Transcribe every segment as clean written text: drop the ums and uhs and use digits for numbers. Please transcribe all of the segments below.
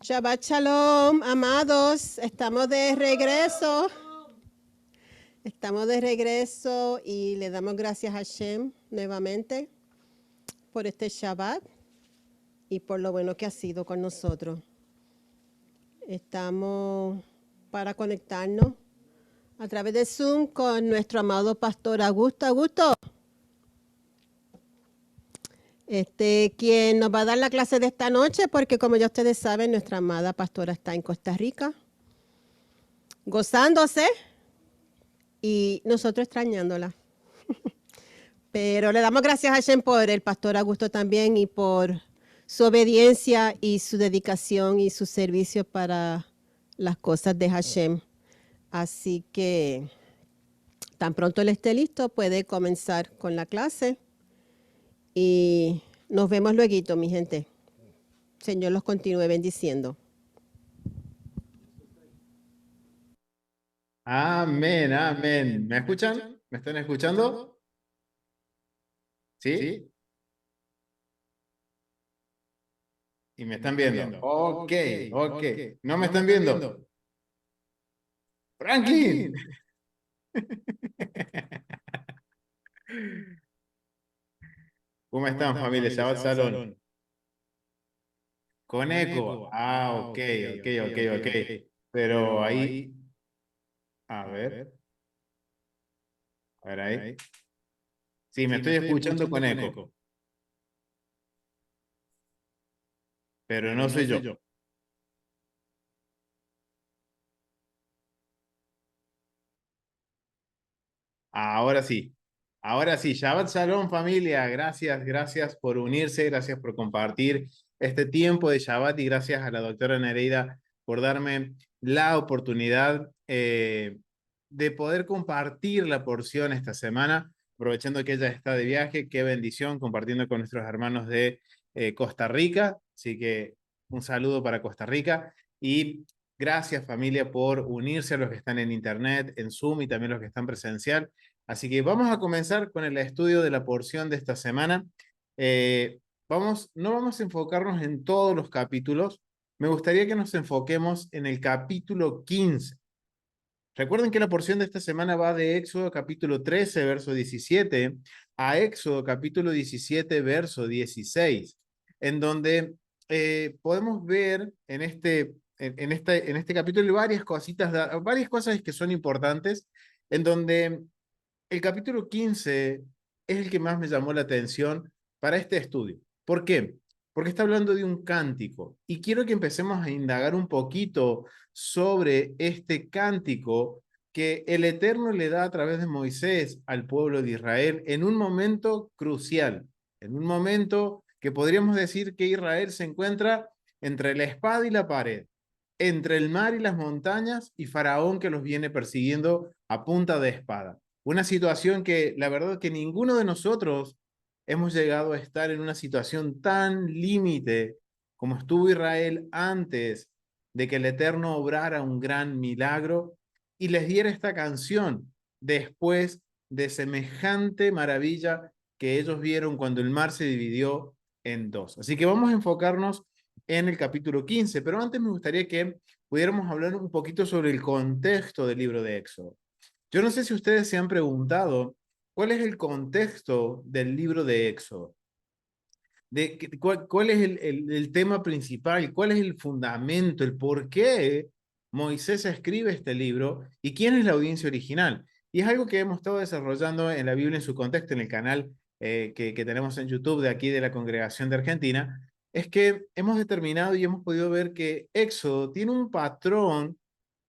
Shabbat Shalom, amados, estamos de regreso. Estamos de regreso y le damos gracias a Hashem nuevamente por este Shabbat y por lo bueno que ha sido con nosotros. Estamos para conectarnos a través de Zoom con nuestro amado pastor Augusto. Augusto, quien nos va a dar la clase de esta noche, porque como ya ustedes saben, nuestra amada pastora está en Costa Rica, gozándose y nosotros extrañándola. Pero le damos gracias a Hashem por el pastor Augusto también y por su obediencia y su dedicación y su servicio para las cosas de Hashem. Así que tan pronto él esté listo, puede comenzar con la clase. Y nos vemos luego, mi gente. Señor los continúe bendiciendo. Amén, amén. ¿Me escuchan? ¿Me están escuchando? ¿Sí? ¿Y me están viendo? Ok, ok. ¿No me están viendo? ¡Franklin! ¿Cómo están, familia? Shabbat Shalom. Con eco. Ah, ok, ok, ok, ok. Pero ahí... A ver. A ver ahí. Sí, me estoy escuchando con eco. Pero no soy yo. Ahora sí. Ahora sí, Shabbat Shalom, familia. Gracias, gracias por unirse, gracias por compartir este tiempo de Shabbat y gracias a la doctora Nereida por darme la oportunidad de poder compartir la porción esta semana, aprovechando que ella está de viaje. Qué bendición compartiendo con nuestros hermanos de Costa Rica. Así que un saludo para Costa Rica y gracias, familia, por unirse a los que están en internet, en Zoom y también los que están presencial. Así que vamos a comenzar con el estudio de la porción de esta semana. No vamos a enfocarnos en todos los capítulos. Me gustaría que nos enfoquemos en el capítulo 15. Recuerden que la porción de esta semana va de Éxodo capítulo 13, verso 17, a Éxodo capítulo 17, verso 16, en donde podemos ver en este capítulo varias cosas que son importantes, en donde el capítulo 15 es el que más me llamó la atención para este estudio. ¿Por qué? Porque está hablando de un cántico y quiero que empecemos a indagar un poquito sobre este cántico que el Eterno le da a través de Moisés al pueblo de Israel en un momento crucial, en un momento que podríamos decir que Israel se encuentra entre la espada y la pared, entre el mar y las montañas y Faraón que los viene persiguiendo a punta de espada. Una situación que la verdad que ninguno de nosotros hemos llegado a estar en una situación tan límite como estuvo Israel antes de que el Eterno obrara un gran milagro y les diera esta canción después de semejante maravilla que ellos vieron cuando el mar se dividió en dos. Así que vamos a enfocarnos en el capítulo 15, pero antes me gustaría que pudiéramos hablar un poquito sobre el contexto del libro de Éxodo. Yo no sé si ustedes se han preguntado cuál es el contexto del libro de Éxodo, cuál es el tema principal, cuál es el fundamento, el por qué Moisés escribe este libro y quién es la audiencia original. Y es algo que hemos estado desarrollando en la Biblia en su contexto, en el canal que tenemos en YouTube de aquí de la Congregación de Argentina, es que hemos determinado y hemos podido ver que Éxodo tiene un patrón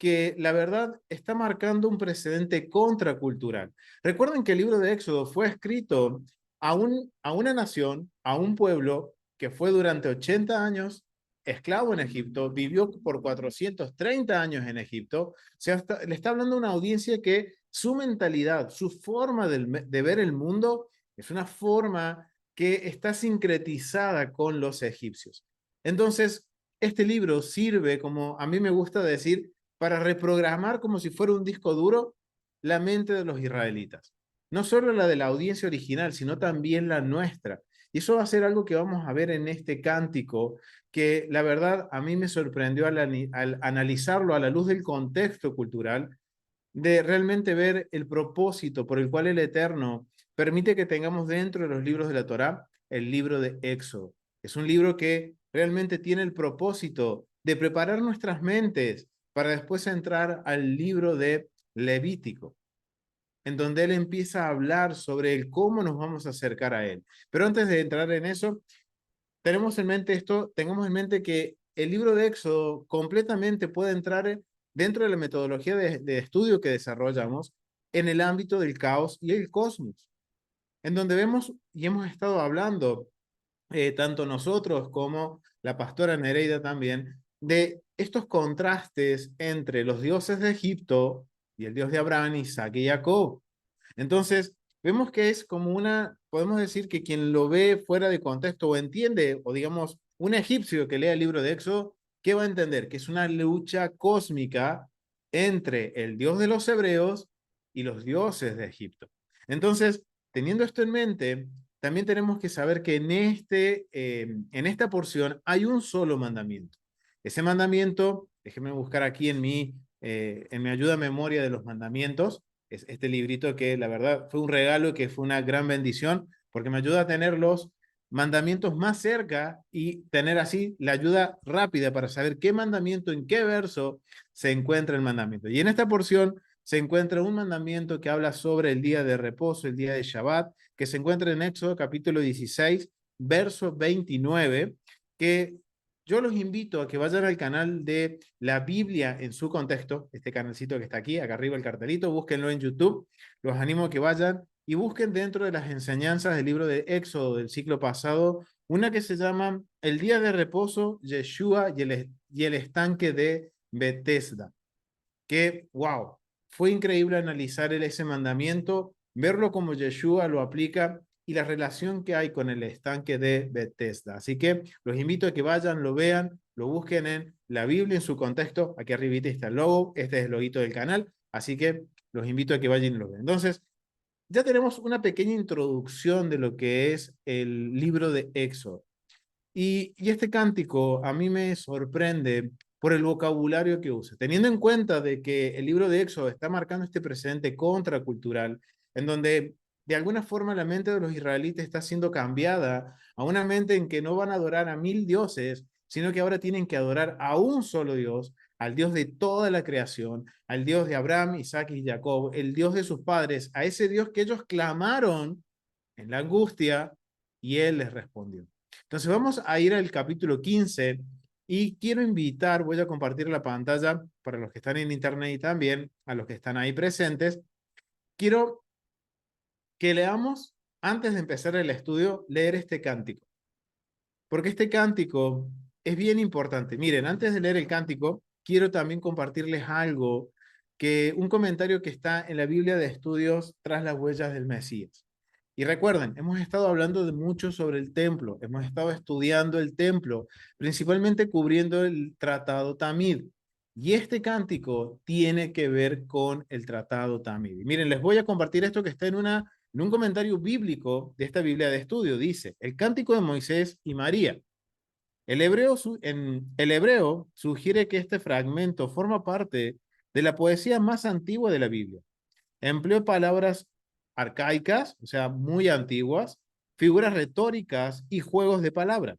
que la verdad está marcando un precedente contracultural. Recuerden que el libro de Éxodo fue escrito a una nación, a un pueblo que fue durante 80 años esclavo en Egipto, vivió por 430 años en Egipto. O sea, le está hablando a una audiencia que su mentalidad, su forma de ver el mundo es una forma que está sincretizada con los egipcios. Entonces, este libro sirve, como a mí me gusta decir, para reprogramar como si fuera un disco duro la mente de los israelitas. No solo la de la audiencia original, sino también la nuestra. Y Y eso va a ser algo que vamos a ver en este cántico, que la verdad a mí me sorprendió al analizarlo a la luz del contexto cultural, de realmente ver el propósito por el cual el Eterno permite que tengamos dentro de los libros de la Torá el libro de Éxodo. Es un libro que realmente tiene el propósito de preparar nuestras mentes para después entrar al libro de Levítico, en donde él empieza a hablar sobre el cómo nos vamos a acercar a él. Pero antes de entrar en eso, tenemos en mente esto, tengamos en mente que el libro de Éxodo completamente puede entrar dentro de la metodología de estudio que desarrollamos en el ámbito del caos y el cosmos, en donde vemos y hemos estado hablando, tanto nosotros como la pastora Nereida también, de estos contrastes entre los dioses de Egipto y el Dios de Abraham, Isaac y Jacob. Entonces, vemos que es como podemos decir que quien lo ve fuera de contexto o entiende, o digamos, un egipcio que lea el libro de Éxodo, ¿qué va a entender? Que es una lucha cósmica entre el Dios de los hebreos y los dioses de Egipto. Entonces, teniendo esto en mente, también tenemos que saber que en esta porción hay un solo mandamiento. Ese mandamiento, déjenme buscar aquí en mi ayuda a memoria de los mandamientos, es este librito que la verdad fue un regalo, que fue una gran bendición, porque me ayuda a tener los mandamientos más cerca y tener así la ayuda rápida para saber qué mandamiento, en qué verso se encuentra el mandamiento. Y en esta porción se encuentra un mandamiento que habla sobre el día de reposo, el día de Shabbat, que se encuentra en Éxodo capítulo 16, verso 29, que yo los invito a que vayan al canal de la Biblia en su contexto, este canalcito que está aquí, acá arriba el cartelito, búsquenlo en YouTube, los animo a que vayan y busquen dentro de las enseñanzas del libro de Éxodo del ciclo pasado, una que se llama El día de reposo, Yeshua y el estanque de Betesda, que, wow, fue increíble analizar ese mandamiento, verlo como Yeshua lo aplica y la relación que hay con el estanque de Bethesda. Así que los invito a que vayan, lo vean, lo busquen en la Biblia en su contexto. Aquí arribita está el logo, este es el loguito del canal, así que los invito a que vayan y lo vean. Entonces, ya tenemos una pequeña introducción de lo que es el libro de Éxodo. Y este cántico a mí me sorprende por el vocabulario que usa, teniendo en cuenta de que el libro de Éxodo está marcando este precedente contracultural, en donde de alguna forma la mente de los israelitas está siendo cambiada a una mente en que no van a adorar a 1000 dioses, sino que ahora tienen que adorar a un solo Dios, al Dios de toda la creación, al Dios de Abraham, Isaac y Jacob, el Dios de sus padres, a ese Dios que ellos clamaron en la angustia y él les respondió. Entonces vamos a ir al capítulo 15 y quiero invitar, voy a compartir la pantalla para los que están en internet y también a los que están ahí presentes. Quiero que leamos, antes de empezar el estudio, leer este cántico, porque este cántico es bien importante. Miren, antes de leer el cántico, quiero también compartirles algo, un comentario que está en la Biblia de Estudios tras las huellas del Mesías. Y recuerden, hemos estado hablando de mucho sobre el templo, hemos estado estudiando el templo, principalmente cubriendo el tratado Tamid. Y este cántico tiene que ver con el tratado Tamid. Y miren, les voy a compartir esto que está en un comentario bíblico de esta Biblia de estudio. Dice, el cántico de Moisés y María. El hebreo sugiere que este fragmento forma parte de la poesía más antigua de la Biblia. Empleó palabras arcaicas, o sea, muy antiguas, figuras retóricas y juegos de palabra.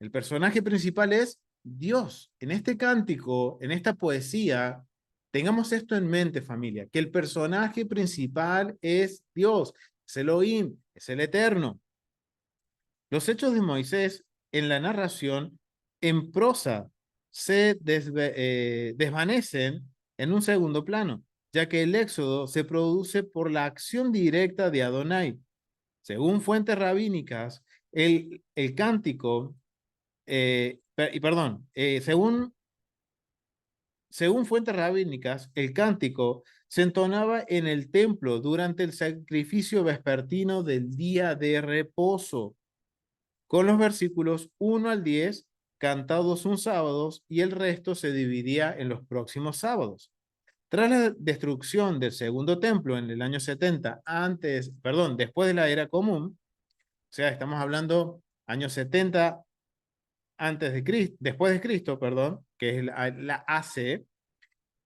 El personaje principal es Dios. En este cántico, en esta poesía, tengamos esto en mente, familia, que el personaje principal es Dios, es Elohim, es el Eterno. Los hechos de Moisés en la narración, en prosa, se desvanecen en un segundo plano, ya que el éxodo se produce por la acción directa de Adonai. Según fuentes rabínicas, el cántico, según fuentes rabínicas, el cántico se entonaba en el templo durante el sacrificio vespertino del día de reposo, con los versículos 1 al 10 cantados un sábado y el resto se dividía en los próximos sábados. Tras la destrucción del segundo templo en el año 70, después de la era común, O sea, estamos hablando años 70 antes de Cristo, después de Cristo, perdón, que es la AC.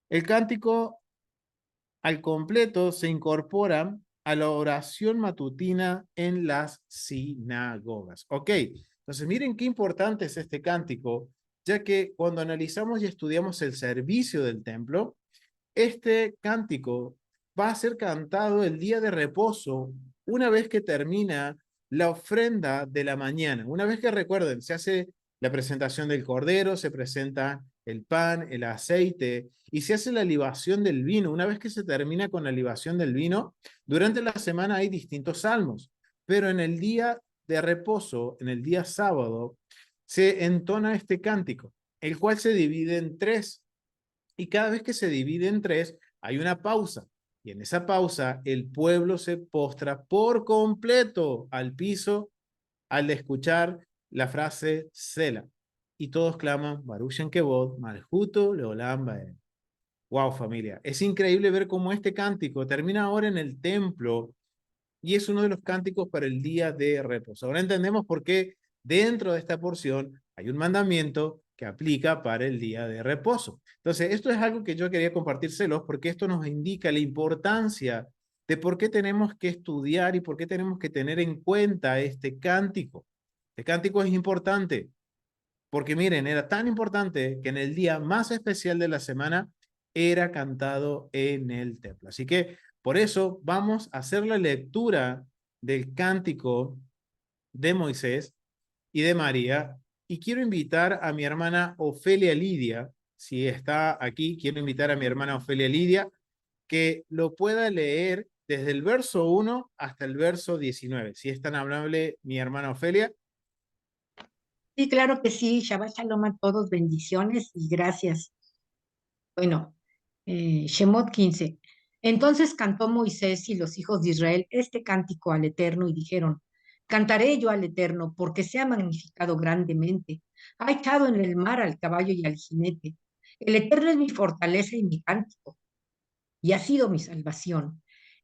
El cántico al completo se incorpora a la oración matutina en las sinagogas. Ok, entonces miren qué importante es este cántico, ya que cuando analizamos y estudiamos el servicio del templo, este cántico va a ser cantado el día de reposo, una vez que termina la ofrenda de la mañana. Una vez que recuerden, se hace la presentación del cordero, se presenta el pan, el aceite y se hace la libación del vino. Una vez que se termina con la libación del vino, durante la semana hay distintos salmos, pero en el día de reposo, en el día sábado, se entona este cántico, el cual se divide en tres. Y cada vez que se divide en tres, hay una pausa. Y en esa pausa, el pueblo se postra por completo al piso al escuchar la frase Sela. Y todos claman, Baruch Shem Kevod, Malhuto, Leolam Baed. Wow, familia. Es increíble ver cómo este cántico termina ahora en el templo y es uno de los cánticos para el día de reposo. Ahora entendemos por qué dentro de esta porción hay un mandamiento que aplica para el día de reposo. Entonces, esto es algo que yo quería compartírselos porque esto nos indica la importancia de por qué tenemos que estudiar y por qué tenemos que tener en cuenta este cántico. Este cántico es importante porque miren, era tan importante que en el día más especial de la semana era cantado en el templo. Así que por eso vamos a hacer la lectura del cántico de Moisés y de María. Y quiero invitar a mi hermana Ofelia Lidia, si está aquí, quiero invitar a mi hermana Ofelia Lidia que lo pueda leer desde el verso 1 hasta el verso 19. Si es tan amable mi hermana Ofelia. Sí, claro que sí. Shabbat Shalom a todos, bendiciones y gracias. Bueno, Shemot 15. Entonces cantó Moisés y los hijos de Israel este cántico al Eterno y dijeron, cantaré yo al Eterno porque se ha magnificado grandemente. Ha echado en el mar al caballo y al jinete. El Eterno es mi fortaleza y mi cántico y ha sido mi salvación.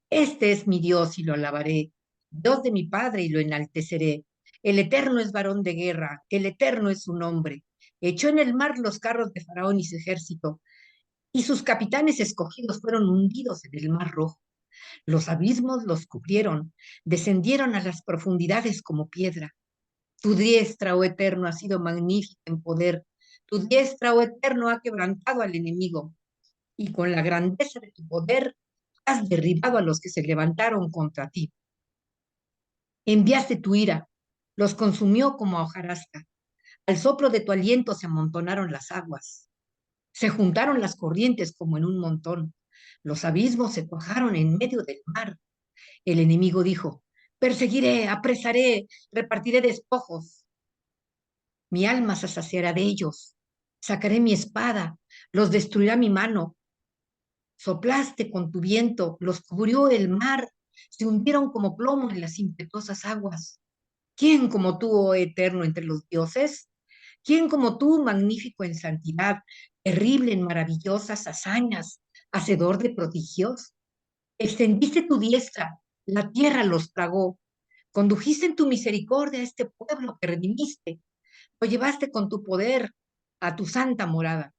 Este es mi Dios y lo alabaré, Dios de mi Padre y lo enalteceré. El Eterno es varón de guerra, el Eterno es su nombre. Echó en el mar los carros de Faraón y su ejército, y sus capitanes escogidos fueron hundidos en el mar rojo. Los abismos los cubrieron, descendieron a las profundidades como piedra. Tu diestra, oh Eterno, ha sido magnífica en poder. Tu diestra, oh Eterno, ha quebrantado al enemigo y con la grandeza de tu poder has derribado a los que se levantaron contra ti. Enviaste tu ira, los consumió como a hojarasca. Al soplo de tu aliento se amontonaron las aguas. Se juntaron las corrientes como en un montón. Los abismos se cuajaron en medio del mar. El enemigo dijo, perseguiré, apresaré, repartiré despojos. Mi alma se saciará de ellos. Sacaré mi espada, los destruirá mi mano. Soplaste con tu viento, los cubrió el mar, se hundieron como plomo en las impetuosas aguas. ¿Quién como tú, oh eterno entre los dioses? ¿Quién como tú, magnífico en santidad, terrible en maravillosas hazañas, hacedor de prodigios? Extendiste tu diestra, la tierra los tragó. Condujiste en tu misericordia a este pueblo que redimiste. Lo llevaste con tu poder a tu santa morada.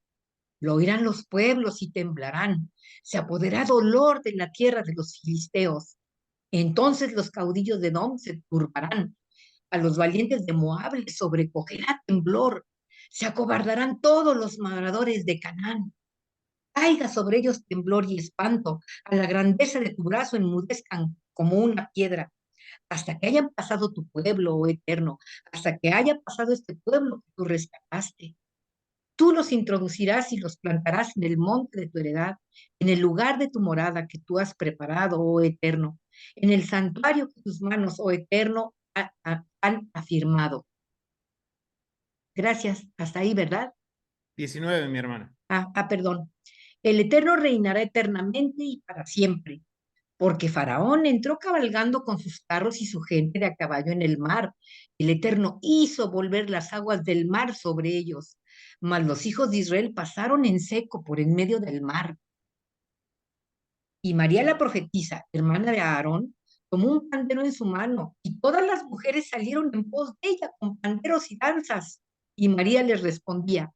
Lo oirán los pueblos y temblarán. Se apoderará dolor de la tierra de los filisteos. Entonces los caudillos de Edom se turbarán. A los valientes de Moab les sobrecogerá temblor. Se acobardarán todos los moradores de Canaán. Caiga sobre ellos temblor y espanto. A la grandeza de tu brazo enmudezcan como una piedra. Hasta que hayan pasado tu pueblo, oh eterno. Hasta que haya pasado este pueblo que tú rescataste. Tú los introducirás y los plantarás en el monte de tu heredad, en el lugar de tu morada que tú has preparado, oh eterno, en el santuario que tus manos, oh eterno, han afirmado. Gracias. Hasta ahí, ¿verdad? 19, mi hermana. Perdón. El eterno reinará eternamente y para siempre, porque Faraón entró cabalgando con sus carros y su gente de a caballo en el mar. El Eterno hizo volver las aguas del mar sobre ellos, mas los hijos de Israel pasaron en seco por en medio del mar. Y María la profetisa, hermana de Aarón, tomó un pandero en su mano, y todas las mujeres salieron en pos de ella con panderos y danzas. Y María les respondía: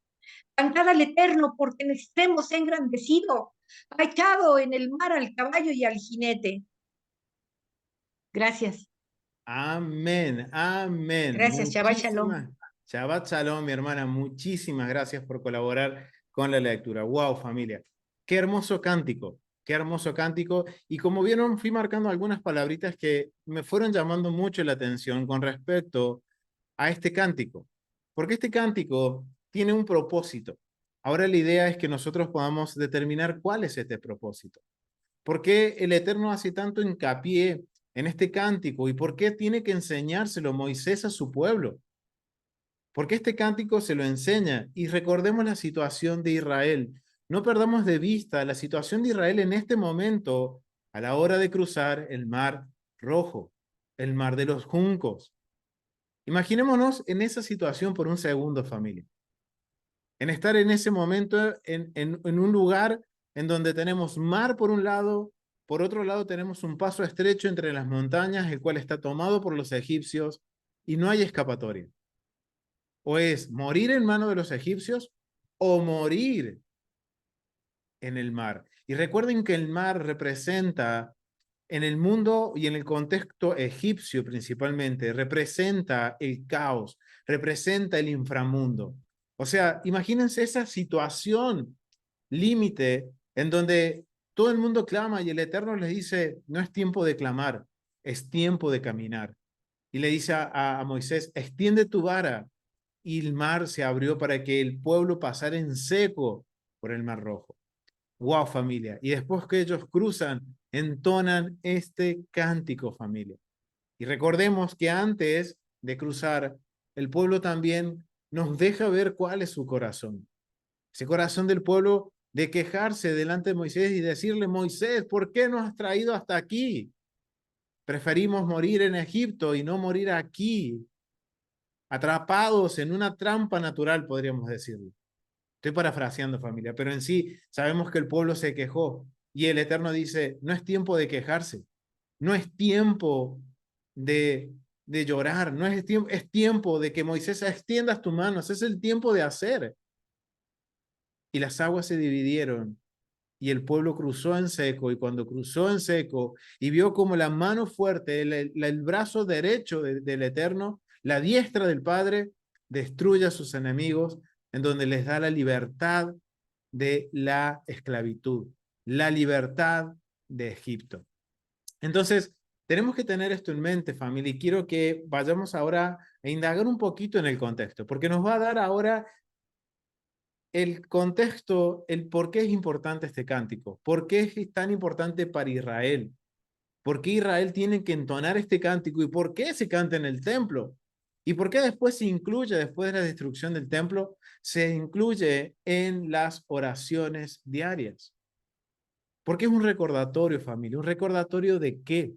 cantad al Eterno, porque en extremo se ha engrandecido, ha echado en el mar al caballo y al jinete. Gracias. Amén, amén. Gracias, Shabbat Shalom. Shabbat Shalom, mi hermana. Muchísimas gracias por colaborar con la lectura. Wow, familia. Qué hermoso cántico, qué hermoso cántico. Y como vieron, fui marcando algunas palabritas que me fueron llamando mucho la atención con respecto a este cántico. Porque este cántico tiene un propósito. Ahora la idea es que nosotros podamos determinar cuál es este propósito. ¿Por qué el Eterno hace tanto hincapié en este cántico y por qué tiene que enseñárselo Moisés a su pueblo? Porque este cántico se lo enseña y recordemos la situación de Israel. No perdamos de vista la situación de Israel en este momento a la hora de cruzar el mar Rojo, el mar de los juncos. Imaginémonos en esa situación por un segundo, familia. En estar en ese momento en un lugar en donde tenemos mar por un lado, por otro lado tenemos un paso estrecho entre las montañas, el cual está tomado por los egipcios y no hay escapatoria. O es morir en manos de los egipcios o morir en el mar. Y recuerden que el mar representa, en el mundo y en el contexto egipcio principalmente, representa el caos, representa el inframundo. O sea, imagínense esa situación límite en donde todo el mundo clama y el Eterno les dice, no es tiempo de clamar, es tiempo de caminar. Y le dice a Moisés, extiende tu vara. Y el mar se abrió para que el pueblo pasara en seco por el mar Rojo. Wow, familia. Y después que ellos cruzan, entonan este cántico, familia. Y recordemos que antes de cruzar, el pueblo también nos deja ver cuál es su corazón. Ese corazón del pueblo de quejarse delante de Moisés y decirle, Moisés, ¿por qué nos has traído hasta aquí? Preferimos morir en Egipto y no morir aquí, atrapados en una trampa natural, podríamos decirlo. Estoy parafraseando, familia, pero en sí sabemos que el pueblo se quejó y el Eterno dice, no es tiempo de quejarse, no es tiempo de llorar, no es tiempo de que Moisés extiendas tus manos, es el tiempo de hacer. Y las aguas se dividieron y el pueblo cruzó en seco, y cuando cruzó en seco y vio como la mano fuerte, el brazo derecho del Eterno, la diestra del Padre, destruye a sus enemigos, en donde les da la libertad de la esclavitud, la libertad de Egipto. Entonces, tenemos que tener esto en mente, familia, y quiero que vayamos ahora a indagar un poquito en el contexto, porque nos va a dar ahora el contexto, el por qué es importante este cántico, por qué es tan importante para Israel, por qué Israel tiene que entonar este cántico y por qué se canta en el templo y por qué después se incluye, después de la destrucción del templo, se incluye en las oraciones diarias. Porque es un recordatorio, familia, un recordatorio de qué.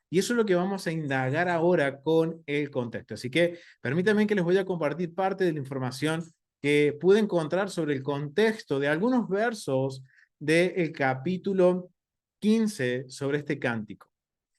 Y eso es lo que vamos a indagar ahora con el contexto. Así que permítanme que les voy a compartir parte de la información que pude encontrar sobre el contexto de algunos versos del capítulo 15 sobre este cántico.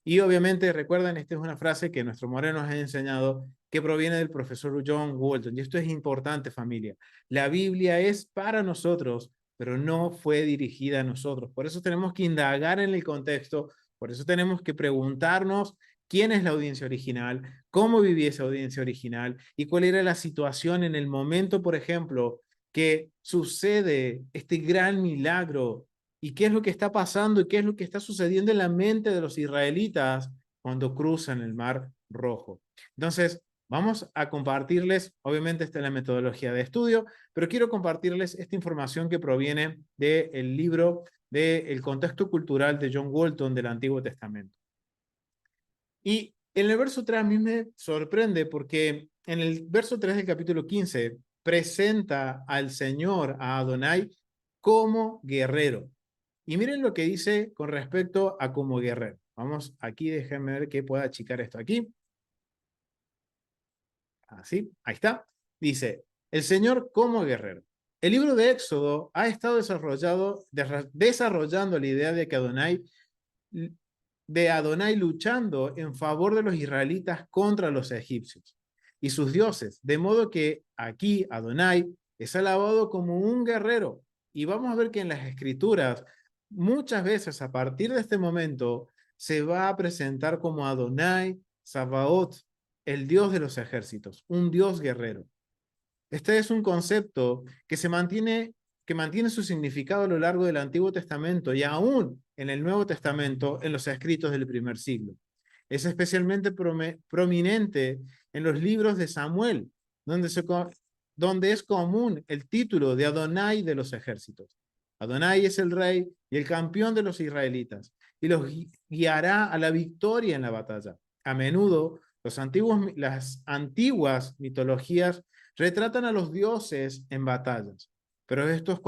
Y obviamente recuerden, esta es una frase que nuestro Moreno nos ha enseñado, que proviene del profesor John Walton. Y esto es importante, familia. La Biblia es para nosotros, pero no fue dirigida a nosotros. Por eso tenemos que indagar en el contexto. Por eso tenemos que preguntarnos quién es la audiencia original, cómo vivía esa audiencia original y cuál era la situación en el momento, por ejemplo, que sucede este gran milagro y qué es lo que está pasando y qué es lo que está sucediendo en la mente de los israelitas cuando cruzan el Mar Rojo. Entonces, vamos a compartirles, obviamente esta es la metodología de estudio, pero quiero compartirles esta información que proviene del libro del contexto cultural de John Walton del Antiguo Testamento. Y en el verso 3 a mí me sorprende porque en el verso 3 del capítulo 15 presenta al Señor, a Adonai, como guerrero. Y miren lo que dice con respecto a como guerrero. Vamos aquí, déjenme ver que pueda achicar esto aquí. Así, ahí está. Dice, el Señor como guerrero. El libro de Éxodo ha estado desarrollando la idea de que Adonai de Adonai luchando en favor de los israelitas contra los egipcios y sus dioses. De modo que aquí Adonai es alabado como un guerrero. Y vamos a ver que en las escrituras, muchas veces a partir de este momento, se va a presentar como Adonai Sabaoth, el Dios de los ejércitos, un Dios guerrero. Este es un concepto que mantiene su significado a lo largo del Antiguo Testamento y aún en el Nuevo Testamento, en los escritos del primer siglo. Es especialmente prominente en los libros de Samuel, donde es común el título de Adonai de los ejércitos. Adonai es el rey y el campeón de los israelitas, y los guiará a la victoria en la batalla. A menudo, las antiguas mitologías retratan a los dioses en batallas, pero estos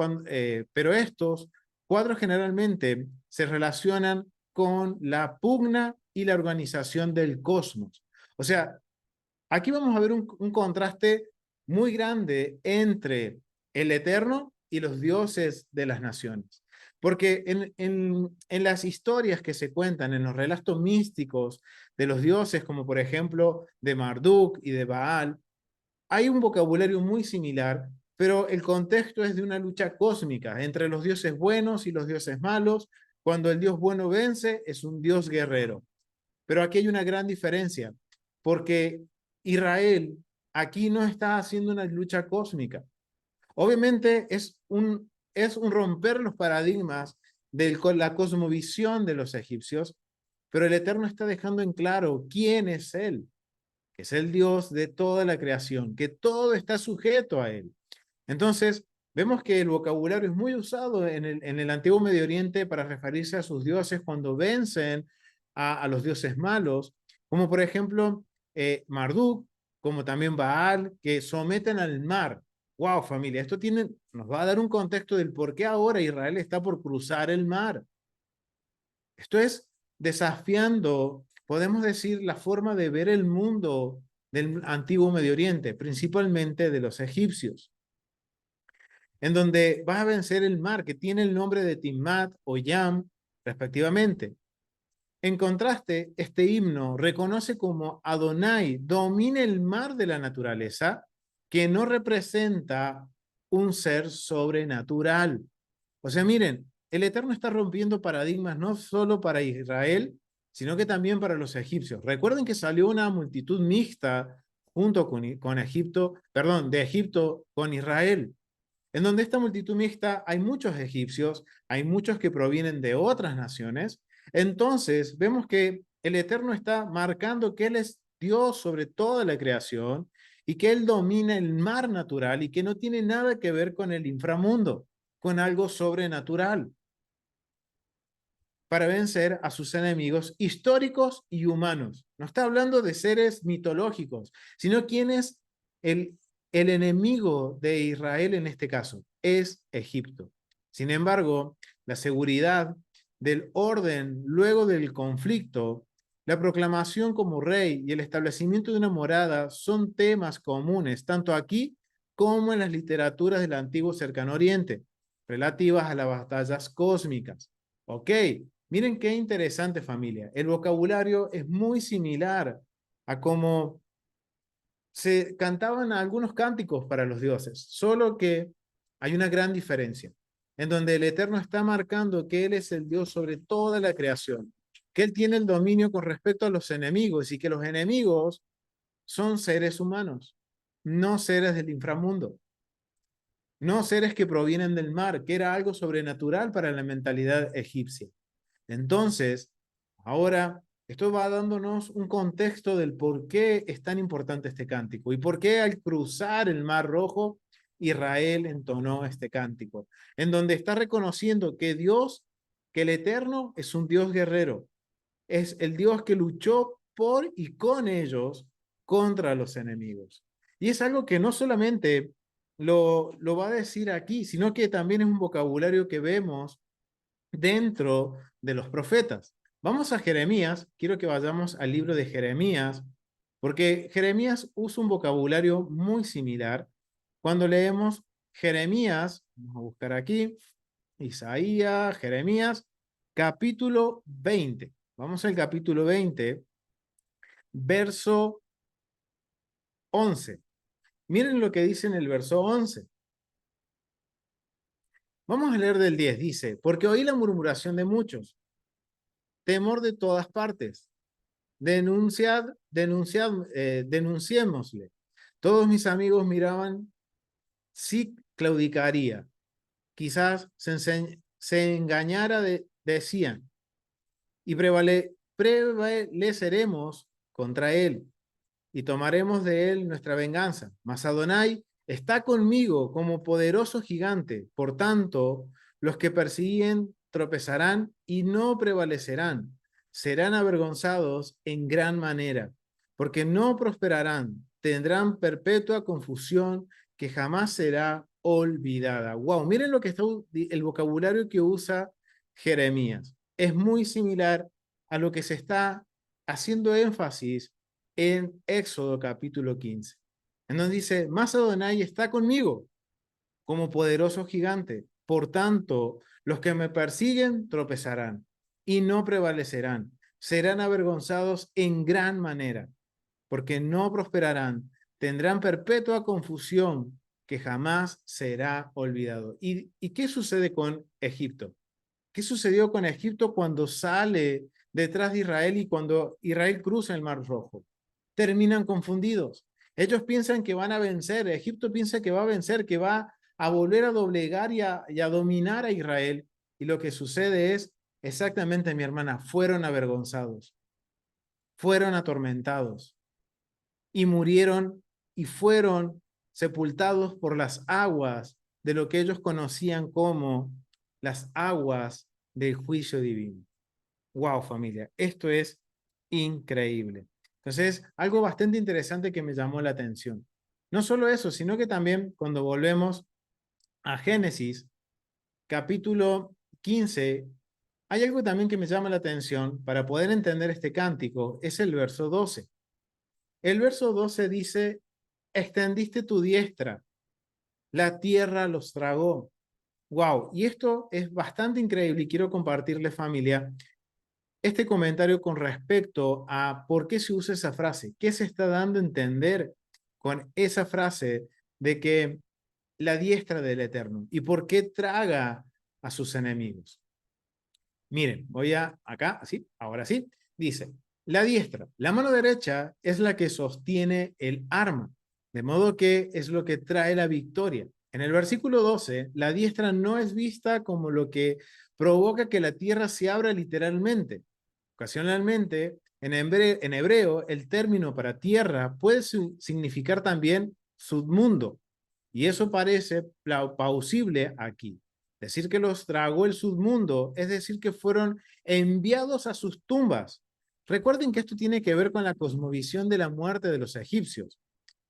cuadros generalmente se relacionan con la pugna y la organización del cosmos. O sea, aquí vamos a ver un contraste muy grande entre el Eterno y los dioses de las naciones. Porque en las historias que se cuentan, en los relatos místicos de los dioses, como por ejemplo de Marduk y de Baal, hay un vocabulario muy similar, pero el contexto es de una lucha cósmica entre los dioses buenos y los dioses malos. Cuando el dios bueno vence, es un dios guerrero. Pero aquí hay una gran diferencia, porque Israel aquí no está haciendo una lucha cósmica. Obviamente es un romper los paradigmas de la cosmovisión de los egipcios, pero el Eterno está dejando en claro quién es Él, que es el Dios de toda la creación, que todo está sujeto a Él. Entonces, vemos que el vocabulario es muy usado en el Antiguo Medio Oriente para referirse a sus dioses cuando vencen a los dioses malos, como por ejemplo Marduk, como también Baal, que someten al mar. Wow, familia, nos va a dar un contexto del por qué ahora Israel está por cruzar el mar. Esto es desafiando, podemos decir, la forma de ver el mundo del Antiguo Medio Oriente, principalmente de los egipcios, en donde vas a vencer el mar, que tiene el nombre de Timmat o Yam, respectivamente. En contraste, este himno reconoce como Adonai domina el mar de la naturaleza, que no representa un ser sobrenatural. O sea, miren, el Eterno está rompiendo paradigmas no solo para Israel, sino que también para los egipcios. Recuerden que salió una multitud mixta junto con Egipto, perdón, de Egipto con Israel, en donde esta multitud mixta hay muchos egipcios, hay muchos que provienen de otras naciones. Entonces, vemos que el Eterno está marcando que Él es Dios sobre toda la creación y que Él domina el mar natural y que no tiene nada que ver con el inframundo, con algo sobrenatural, para vencer a sus enemigos históricos y humanos. No está hablando de seres mitológicos, sino quién es el enemigo de Israel en este caso, es Egipto. Sin embargo, la seguridad del orden luego del conflicto, la proclamación como rey y el establecimiento de una morada son temas comunes, tanto aquí como en las literaturas del antiguo Cercano Oriente, relativas a las batallas cósmicas. Ok, miren qué interesante, familia. El vocabulario es muy similar a cómo se cantaban algunos cánticos para los dioses, solo que hay una gran diferencia, en donde el Eterno está marcando que Él es el Dios sobre toda la creación, que Él tiene el dominio con respecto a los enemigos y que los enemigos son seres humanos, no seres del inframundo, no seres que provienen del mar, que era algo sobrenatural para la mentalidad egipcia. Entonces, ahora, esto va dándonos un contexto del por qué es tan importante este cántico y por qué al cruzar el Mar Rojo, Israel entonó este cántico, en donde está reconociendo que Dios, que el Eterno es un Dios guerrero, es el Dios que luchó por y con ellos contra los enemigos. Y es algo que no solamente lo va a decir aquí, sino que también es un vocabulario que vemos dentro de los profetas. Vamos a Jeremías, quiero que vayamos al libro de Jeremías, porque Jeremías usa un vocabulario muy similar. Cuando leemos Jeremías, vamos a buscar aquí, Isaías, Jeremías, capítulo 20. Vamos al capítulo 20, verso 11. Miren lo que dice en el verso 11. Vamos a leer del 10. Dice, porque oí la murmuración de muchos, temor de todas partes. Denunciémosle. Todos mis amigos miraban si claudicaría. Quizás se engañara, decían, y prevaleceremos contra él y tomaremos de él nuestra venganza. Mas Adonai está conmigo como poderoso gigante. Por tanto, los que persiguen tropezarán y no prevalecerán. Serán avergonzados en gran manera, porque no prosperarán. Tendrán perpetua confusión que jamás será olvidada. Wow, miren lo que está el vocabulario que usa Jeremías. Es muy similar a lo que se está haciendo énfasis en Éxodo capítulo 15, en donde dice, mas Adonai está conmigo como poderoso gigante. Por tanto, los que me persiguen tropezarán y no prevalecerán. Serán avergonzados en gran manera, porque no prosperarán. Tendrán perpetua confusión que jamás será olvidado. ¿Y qué sucede con Egipto? ¿Qué sucedió con Egipto cuando sale detrás de Israel y cuando Israel cruza el Mar Rojo? Terminan confundidos. Ellos piensan que van a vencer, Egipto piensa que va a vencer, que va a volver a doblegar y a dominar a Israel. Y lo que sucede es, exactamente, mi hermana, fueron avergonzados, fueron atormentados y murieron y fueron sepultados por las aguas de lo que ellos conocían como las aguas del juicio divino. Wow, familia, esto es increíble. Entonces, algo bastante interesante que me llamó la atención. No solo eso, sino que también cuando volvemos a Génesis, capítulo 15, hay algo también que me llama la atención para poder entender este cántico, es el verso 12. El verso 12 dice, extendiste tu diestra, la tierra los tragó. Wow, y esto es bastante increíble y quiero compartirle, familia, este comentario con respecto a por qué se usa esa frase, qué se está dando a entender con esa frase de que la diestra del Eterno y por qué traga a sus enemigos. Miren, voy a acá, así, ahora sí, dice, la diestra, la mano derecha es la que sostiene el arma, de modo que es lo que trae la victoria. En el versículo 12, la diestra no es vista como lo que provoca que la tierra se abra literalmente. Ocasionalmente, en hebreo, el término para tierra puede significar también submundo, y eso parece plausible aquí. Decir que los tragó el submundo es decir que fueron enviados a sus tumbas. Recuerden que esto tiene que ver con la cosmovisión de la muerte de los egipcios,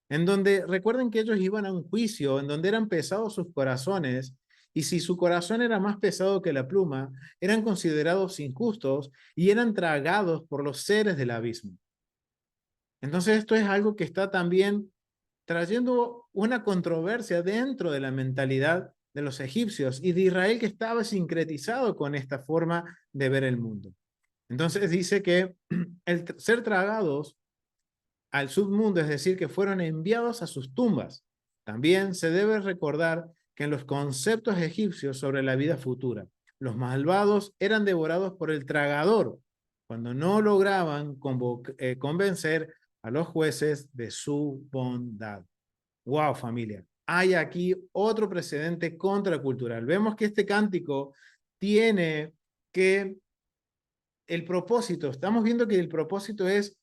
en donde recuerden que ellos iban a un juicio en donde eran pesados sus corazones y si su corazón era más pesado que la pluma, eran considerados injustos y eran tragados por los seres del abismo. Entonces esto es algo que está también trayendo una controversia dentro de la mentalidad de los egipcios y de Israel que estaba sincretizado con esta forma de ver el mundo. Entonces dice que el ser tragados al submundo, es decir, que fueron enviados a sus tumbas. También se debe recordar que en los conceptos egipcios sobre la vida futura, los malvados eran devorados por el tragador cuando no lograban convencer a los jueces de su bondad. Wow, familia. Hay aquí otro precedente contracultural. Vemos que este cántico tiene que el propósito, estamos viendo que el propósito es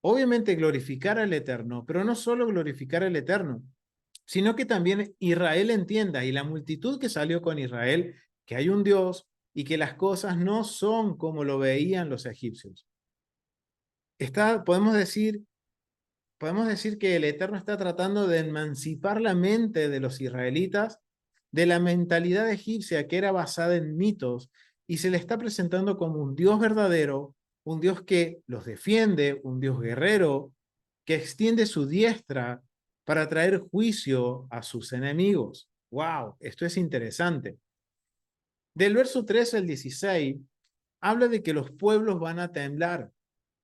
obviamente glorificar al Eterno, pero no solo glorificar al Eterno, sino que también Israel entienda y la multitud que salió con Israel que hay un Dios y que las cosas no son como lo veían los egipcios. Podemos decir que el Eterno está tratando de emancipar la mente de los israelitas de la mentalidad egipcia que era basada en mitos y se le está presentando como un Dios verdadero, un Dios que los defiende, un Dios guerrero, que extiende su diestra para traer juicio a sus enemigos. ¡Wow! Esto es interesante. Del verso 13 al 16 habla de que los pueblos van a temblar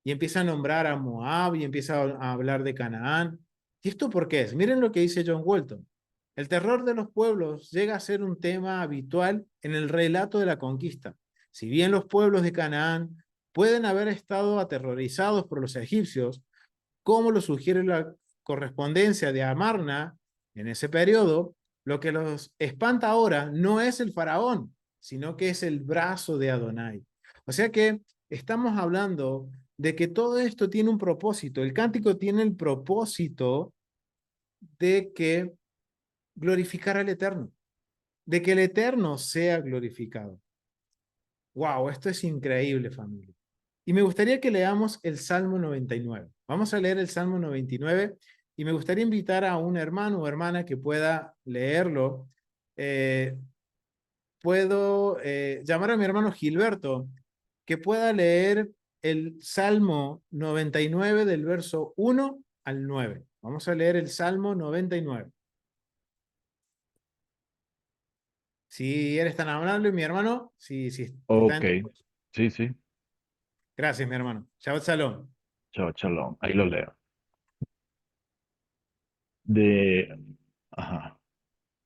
y empieza a nombrar a Moab y empieza a hablar de Canaán. ¿Y esto por qué es? Miren lo que dice John Walton. El terror de los pueblos llega a ser un tema habitual en el relato de la conquista. Si bien los pueblos de Canaán pueden haber estado aterrorizados por los egipcios, como lo sugiere la correspondencia de Amarna en ese periodo, lo que los espanta ahora no es el faraón, sino que es el brazo de Adonai. O sea que estamos hablando de que todo esto tiene un propósito. El cántico tiene el propósito de que glorificar al Eterno, de que el Eterno sea glorificado. Wow, esto es increíble, familia. Y me gustaría que leamos el Salmo 99. Vamos a leer el Salmo 99 y me gustaría invitar a un hermano o hermana que pueda leerlo. Puedo llamar a mi hermano Gilberto, que pueda leer el Salmo 99 del verso 1 al 9. Vamos a leer el Salmo 99. Si eres tan amable, mi hermano, si está Ok, en tu... sí, sí. Gracias, mi hermano. Shabbat Shalom. Chao, chalón. Ahí lo leo. De, ajá,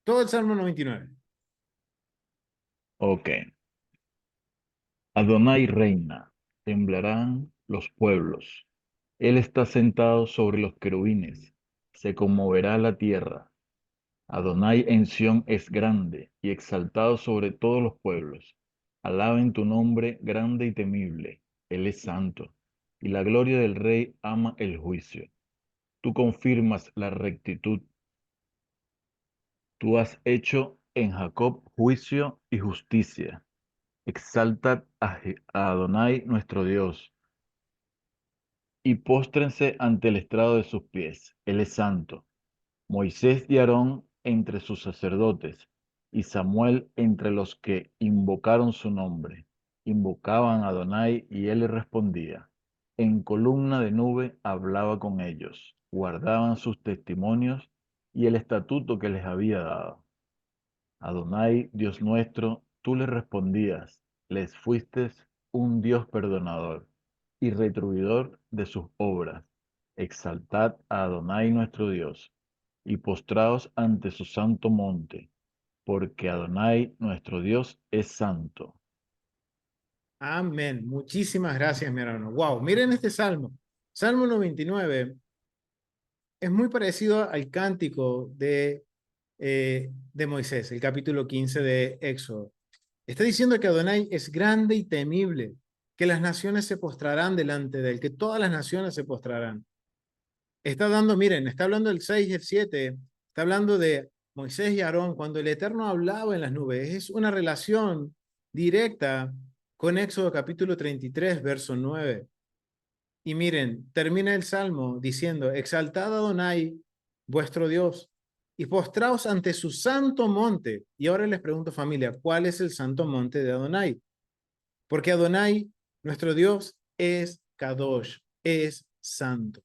Todo el Salmo 99. ok. Adonai reina, temblarán los pueblos. Él está sentado sobre los querubines, se conmoverá la tierra. Adonai en Sión es grande y exaltado sobre todos los pueblos. Alaben tu nombre grande y temible. Él es santo, y la gloria del Rey ama el juicio. Tú confirmas la rectitud. Tú has hecho en Jacob juicio y justicia. Exaltad a Adonai nuestro Dios, y póstrense ante el estrado de sus pies. Él es santo. Moisés y Aarón entre sus sacerdotes, y Samuel entre los que invocaron su nombre. Invocaban a Adonai y él les respondía. En columna de nube hablaba con ellos, guardaban sus testimonios y el estatuto que les había dado. Adonai, Dios nuestro, tú les respondías, les fuiste un Dios perdonador y retribuidor de sus obras. Exaltad a Adonai nuestro Dios y postraos ante su santo monte, porque Adonai nuestro Dios es santo. Amén. Muchísimas gracias, mi hermano. Wow, miren este salmo. Salmo 99 es muy parecido al cántico de Moisés, el capítulo 15 de Éxodo. Está diciendo que Adonai es grande y temible, que las naciones se postrarán delante de él, que todas las naciones se postrarán. Está dando, miren, está hablando el 6 y el 7, está hablando de Moisés y Aarón, cuando el Eterno hablaba en las nubes. Es una relación directa con Éxodo capítulo 33, verso 9. Y miren, termina el Salmo diciendo, exaltad a Adonai, vuestro Dios, y postraos ante su santo monte. Y ahora les pregunto, familia, ¿cuál es el santo monte de Adonai? Porque Adonai, nuestro Dios, es Kadosh, es santo.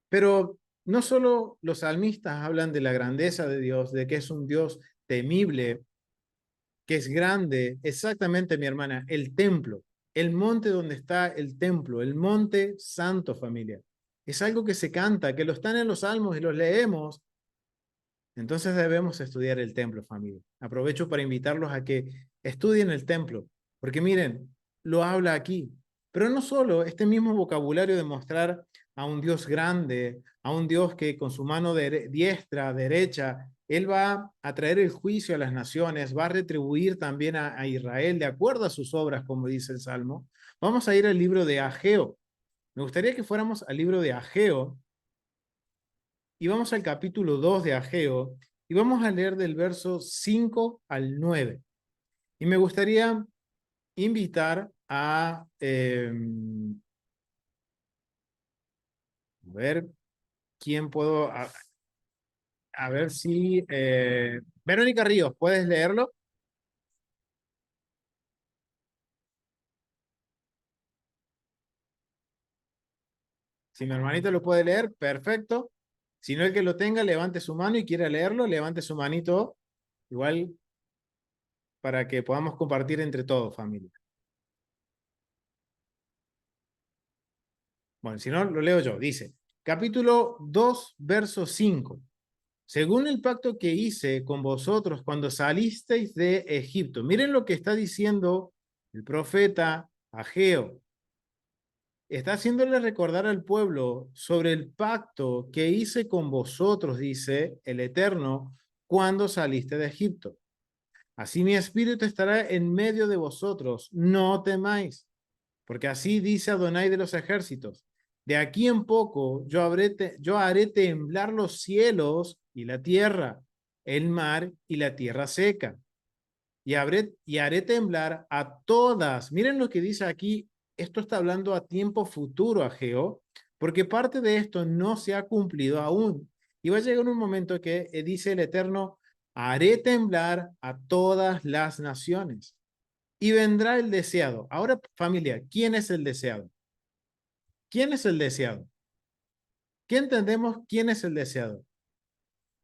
Pero no solo los salmistas hablan de la grandeza de Dios, de que es un Dios temible, que es grande, exactamente, mi hermana, el templo, el monte donde está el templo, el monte santo, familia. Es algo que se canta, que lo están en los salmos y los leemos. Entonces debemos estudiar el templo, familia. Aprovecho para invitarlos a que estudien el templo, porque miren, lo habla aquí. Pero no solo este mismo vocabulario de mostrar a un Dios grande, a un Dios que con su mano diestra, derecha, Él va a traer el juicio a las naciones, va a retribuir también a Israel de acuerdo a sus obras, como dice el Salmo. Vamos a ir al libro de Ageo. Me gustaría que fuéramos al libro de Ageo y vamos al capítulo 2 de Ageo y vamos a leer del verso 5 al 9. Y me gustaría invitar a ver quién puedo, a ver si Verónica Ríos, ¿puedes leerlo? Si mi hermanito lo puede leer, perfecto. Si no, el que lo tenga, levante su mano y quiera leerlo, levante su manito, igual para que podamos compartir entre todos, familia. Bueno, si no, lo leo yo. Dice, capítulo 2, verso 5. Según el pacto que hice con vosotros cuando salisteis de Egipto. Miren lo que está diciendo el profeta Ageo. Está haciéndole recordar al pueblo sobre el pacto que hice con vosotros, dice el Eterno, cuando saliste de Egipto. Así mi espíritu estará en medio de vosotros, no temáis, porque así dice Adonai de los ejércitos. De aquí en poco yo haré temblar los cielos y la tierra, el mar y la tierra seca. Y haré temblar a todas. Miren lo que dice aquí. Esto está hablando a tiempo futuro, Ageo, porque parte de esto no se ha cumplido aún. Y va a llegar un momento que dice el Eterno, haré temblar a todas las naciones. Y vendrá el deseado. Ahora, familia, ¿quién es el deseado? ¿Quién es el deseado? ¿Qué entendemos quién es el deseado?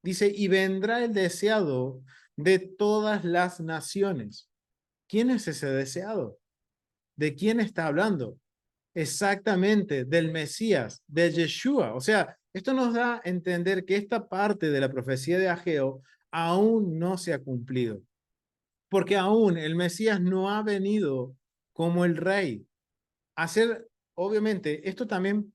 Dice, y vendrá el deseado de todas las naciones. ¿Quién es ese deseado? ¿De quién está hablando? Exactamente, del Mesías, de Yeshua. O sea, esto nos da a entender que esta parte de la profecía de Ageo aún no se ha cumplido, porque aún el Mesías no ha venido como el rey. Obviamente, esto también,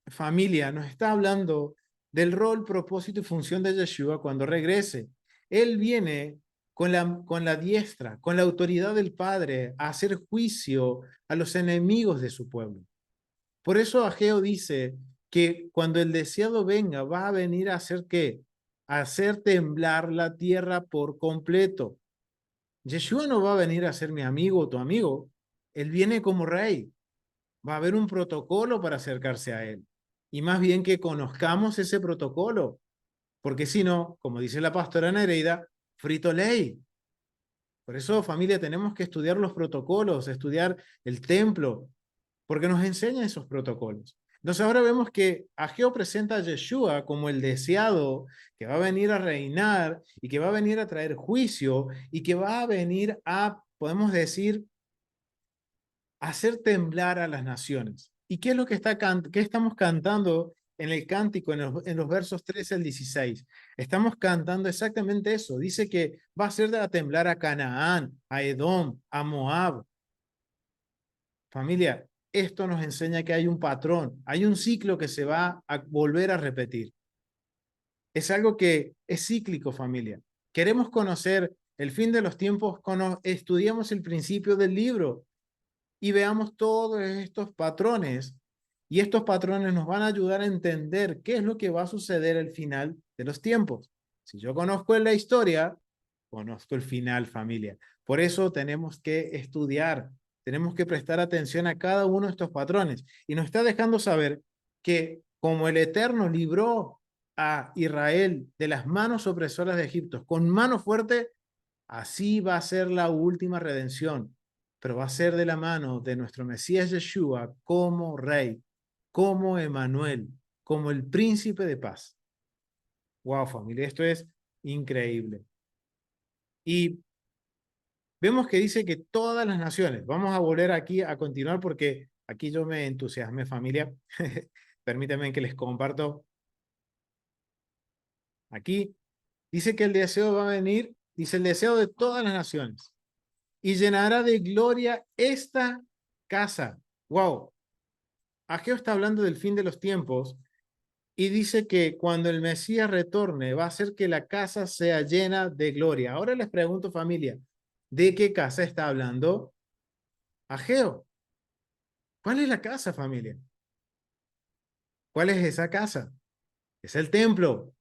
familia, nos está hablando del rol, propósito y función de Yeshua cuando regrese. Él viene con la diestra, con la autoridad del Padre, a hacer juicio a los enemigos de su pueblo. Por eso Ageo dice que cuando el deseado venga, va a venir a hacer ¿qué? A hacer temblar la tierra por completo. Yeshua no va a venir a ser mi amigo o tu amigo. Él viene como rey. Va a haber un protocolo para acercarse a él. Y más bien que conozcamos ese protocolo. Porque si no, como dice la pastora Nereida, frito ley. Por eso, familia, tenemos que estudiar los protocolos, estudiar el templo, porque nos enseña esos protocolos. Entonces ahora vemos que Ageo presenta a Yeshua como el deseado que va a venir a reinar y que va a venir a traer juicio y que va a venir a, podemos decir, hacer temblar a las naciones. ¿Y qué es lo que qué estamos cantando en el cántico, en los versos 13 al 16? Estamos cantando exactamente eso. Dice que va a hacer temblar a Canaán, a Edom, a Moab. Familia, esto nos enseña que hay un patrón, hay un ciclo que se va a volver a repetir. Es algo que es cíclico, familia. Queremos conocer el fin de los tiempos, estudiamos el principio del libro y veamos todos estos patrones. Y estos patrones nos van a ayudar a entender qué es lo que va a suceder al final de los tiempos. Si yo conozco la historia, conozco el final, familia. Por eso tenemos que estudiar, tenemos que prestar atención a cada uno de estos patrones. Y nos está dejando saber que como el Eterno libró a Israel de las manos opresoras de Egipto con mano fuerte, así va a ser la última redención, pero va a ser de la mano de nuestro Mesías Yeshua como Rey, como Emanuel, como el Príncipe de Paz. Wow, familia, esto es increíble. Y vemos que dice que todas las naciones, vamos a volver aquí a continuar porque aquí yo me entusiasmé, familia. Permítanme que les comparto. Aquí dice que el deseo va a venir, dice el deseo de todas las naciones y llenará de gloria esta casa. Wow. Ageo está hablando del fin de los tiempos y dice que cuando el Mesías retorne va a hacer que la casa sea llena de gloria. Ahora les pregunto, familia, ¿de qué casa está hablando Ageo? ¿Cuál es la casa, familia? ¿Cuál es esa casa? Es el templo.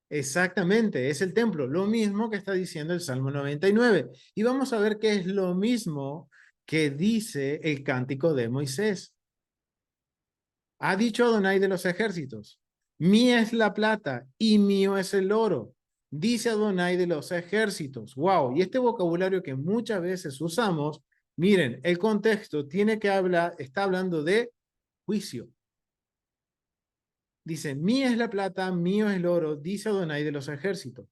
Exactamente, es el templo. Lo mismo que está diciendo el Salmo 99. Y vamos a ver qué es lo mismo que dice el cántico de Moisés. Ha dicho Adonai de los ejércitos, mía es la plata y mío es el oro. Dice Adonai de los ejércitos. Wow, y este vocabulario que muchas veces usamos, miren, el contexto está hablando de juicio. Dice, mía es la plata, mío es el oro, dice Adonai de los ejércitos.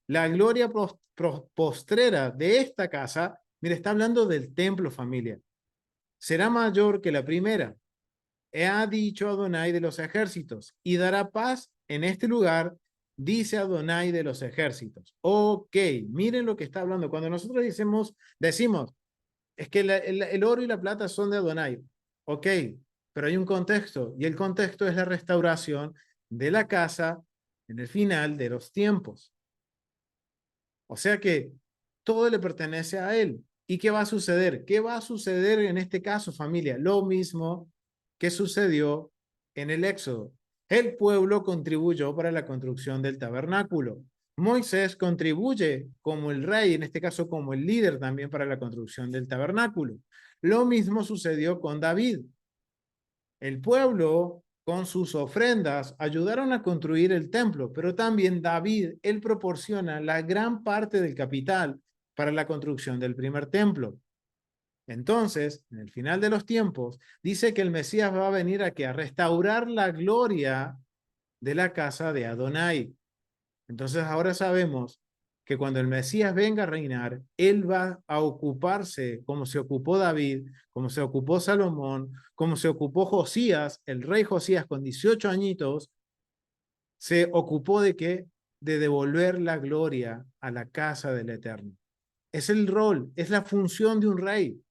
La gloria postrera de esta casa, mire, está hablando del templo, familia. Será mayor que la primera. ha dicho Adonai de los ejércitos, y dará paz en este lugar, dice Adonai de los ejércitos. Ok, miren lo que está hablando. Cuando nosotros decimos, es que el oro y la plata son de Adonai. Ok, pero hay un contexto, y el contexto es la restauración de la casa en el final de los tiempos. O sea que todo le pertenece a él. ¿Y qué va a suceder? ¿Qué va a suceder en este caso, familia? Lo mismo que sucedió en el Éxodo. El pueblo contribuyó para la construcción del tabernáculo. Moisés contribuye como el rey, en este caso como el líder también para la construcción del tabernáculo. Lo mismo sucedió con David. El pueblo con sus ofrendas ayudaron a construir el templo, pero también David, él proporciona la gran parte del capital para la construcción del primer templo. Entonces, en el final de los tiempos, dice que el Mesías va a venir a restaurar la gloria de la casa de Adonai. Entonces ahora sabemos que cuando el Mesías venga a reinar, él va a ocuparse como se ocupó David, como se ocupó Salomón, como se ocupó Josías, el rey Josías con 18 añitos, se ocupó de qué? De devolver la gloria a la casa del Eterno. Es el rol, es la función de un rey,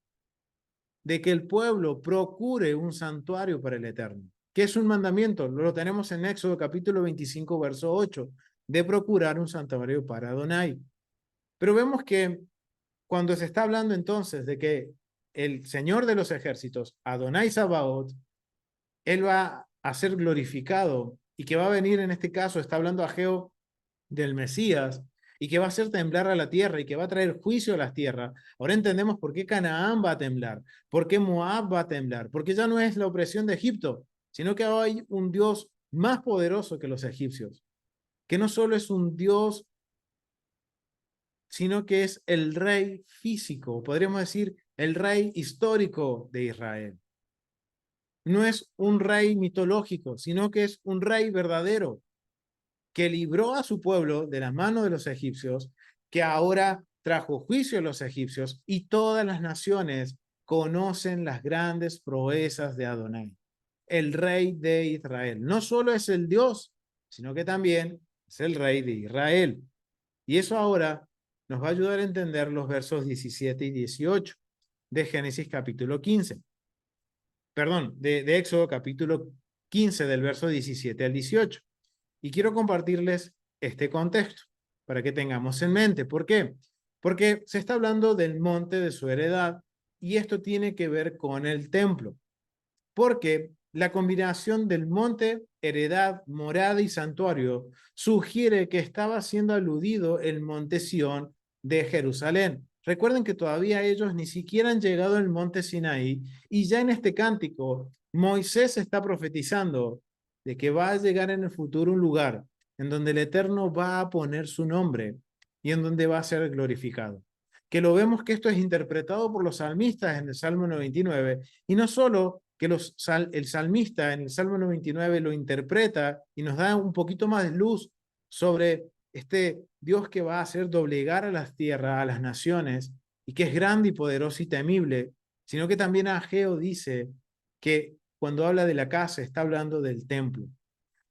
de que el pueblo procure un santuario para el Eterno. ¿Qué es un mandamiento? Lo tenemos en Éxodo capítulo 25, verso 8, de procurar un santuario para Adonai. Pero vemos que cuando se está hablando entonces de que el Señor de los ejércitos, Adonai Sabaoth, él va a ser glorificado y que va a venir en este caso, está hablando Ageo del Mesías, y que va a hacer temblar a la tierra y que va a traer juicio a las tierras. Ahora entendemos por qué Canaán va a temblar, por qué Moab va a temblar, porque ya no es la opresión de Egipto, sino que hay un Dios más poderoso que los egipcios, que no solo es un Dios, sino que es el rey físico, podríamos decir el rey histórico de Israel. No es un rey mitológico, sino que es un rey verdadero, que libró a su pueblo de la mano de los egipcios, que ahora trajo juicio a los egipcios, y todas las naciones conocen las grandes proezas de Adonai, el rey de Israel. No solo es el Dios, sino que también es el rey de Israel. Y eso ahora nos va a ayudar a entender los versos 17 y 18 de Génesis capítulo 15. Perdón, de Éxodo capítulo 15 del verso 17 al 18. Y quiero compartirles este contexto para que tengamos en mente. ¿Por qué? Porque se está hablando del monte de su heredad y esto tiene que ver con el templo. Porque la combinación del monte, heredad, morada y santuario sugiere que estaba siendo aludido el monte Sión de Jerusalén. Recuerden que todavía ellos ni siquiera han llegado al monte Sinaí y ya en este cántico Moisés está profetizando de que va a llegar en el futuro un lugar en donde el Eterno va a poner su nombre y en donde va a ser glorificado. Que lo vemos que esto es interpretado por los salmistas en el Salmo 99 y no solo que el salmista en el Salmo 99 lo interpreta y nos da un poquito más de luz sobre este Dios que va a hacer doblegar a las tierras, a las naciones, y que es grande y poderoso y temible, sino que también Ageo dice que cuando habla de la casa está hablando del templo.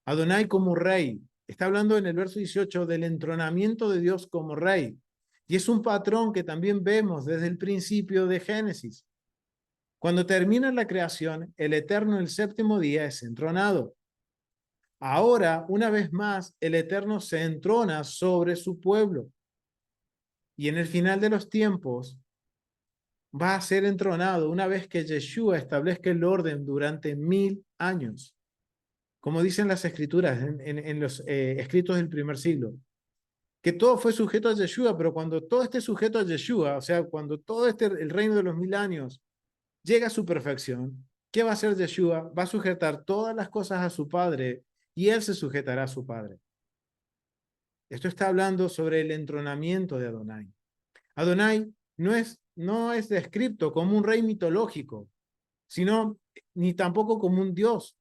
Adonai como rey, está hablando en el verso 18 del entronamiento de Dios como rey, y es un patrón que también vemos desde el principio de Génesis. Cuando termina la creación, el Eterno el séptimo día es entronado. Ahora, una vez más, el Eterno se entrona sobre su pueblo. Y en el final de los tiempos, va a ser entronado una vez que Yeshua establezca el orden durante 1000 años. Como dicen las escrituras, en los escritos del primer siglo. Que todo fue sujeto a Yeshua, pero cuando todo esté sujeto a Yeshua, o sea, cuando todo el reino de los 1000 años llega a su perfección, ¿qué va a hacer Yeshua? Va a sujetar todas las cosas a su Padre y él se sujetará a su Padre. Esto está hablando sobre el entronamiento de Adonai. Adonai no es descrito como un rey mitológico, sino ni tampoco como un Dios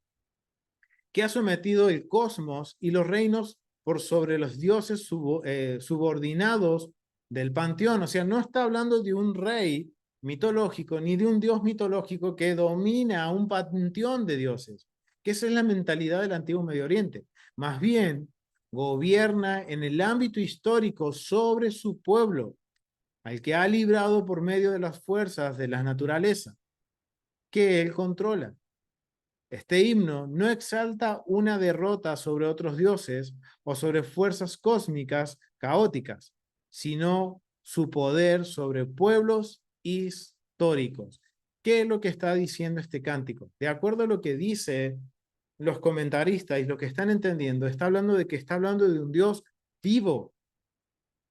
que ha sometido el cosmos y los reinos por sobre los dioses subordinados del panteón. O sea, no está hablando de un rey mitológico, ni de un Dios mitológico que domina a un panteón de dioses, que esa es la mentalidad del antiguo Medio Oriente. Más bien, gobierna en el ámbito histórico sobre su pueblo, al que ha librado por medio de las fuerzas de la naturaleza, que él controla. Este himno no exalta una derrota sobre otros dioses o sobre fuerzas cósmicas caóticas, sino su poder sobre pueblos históricos. ¿Qué es lo que está diciendo este cántico? De acuerdo a lo que dicen los comentaristas y lo que están entendiendo, está hablando de que está hablando de un Dios vivo.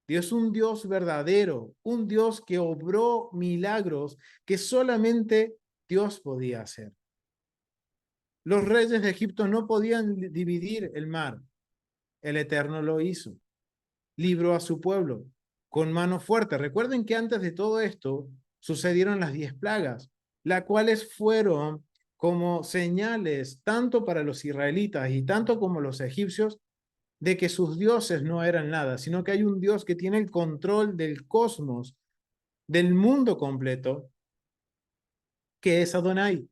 Dios es un Dios verdadero, un Dios que obró milagros que solamente Dios podía hacer. Los reyes de Egipto no podían dividir el mar. El Eterno lo hizo. Libró a su pueblo con mano fuerte. Recuerden que antes de todo esto sucedieron las 10 plagas, las cuales fueron como señales tanto para los israelitas y tanto como los egipcios de que sus dioses no eran nada, sino que hay un Dios que tiene el control del cosmos, del mundo completo, que es Adonai.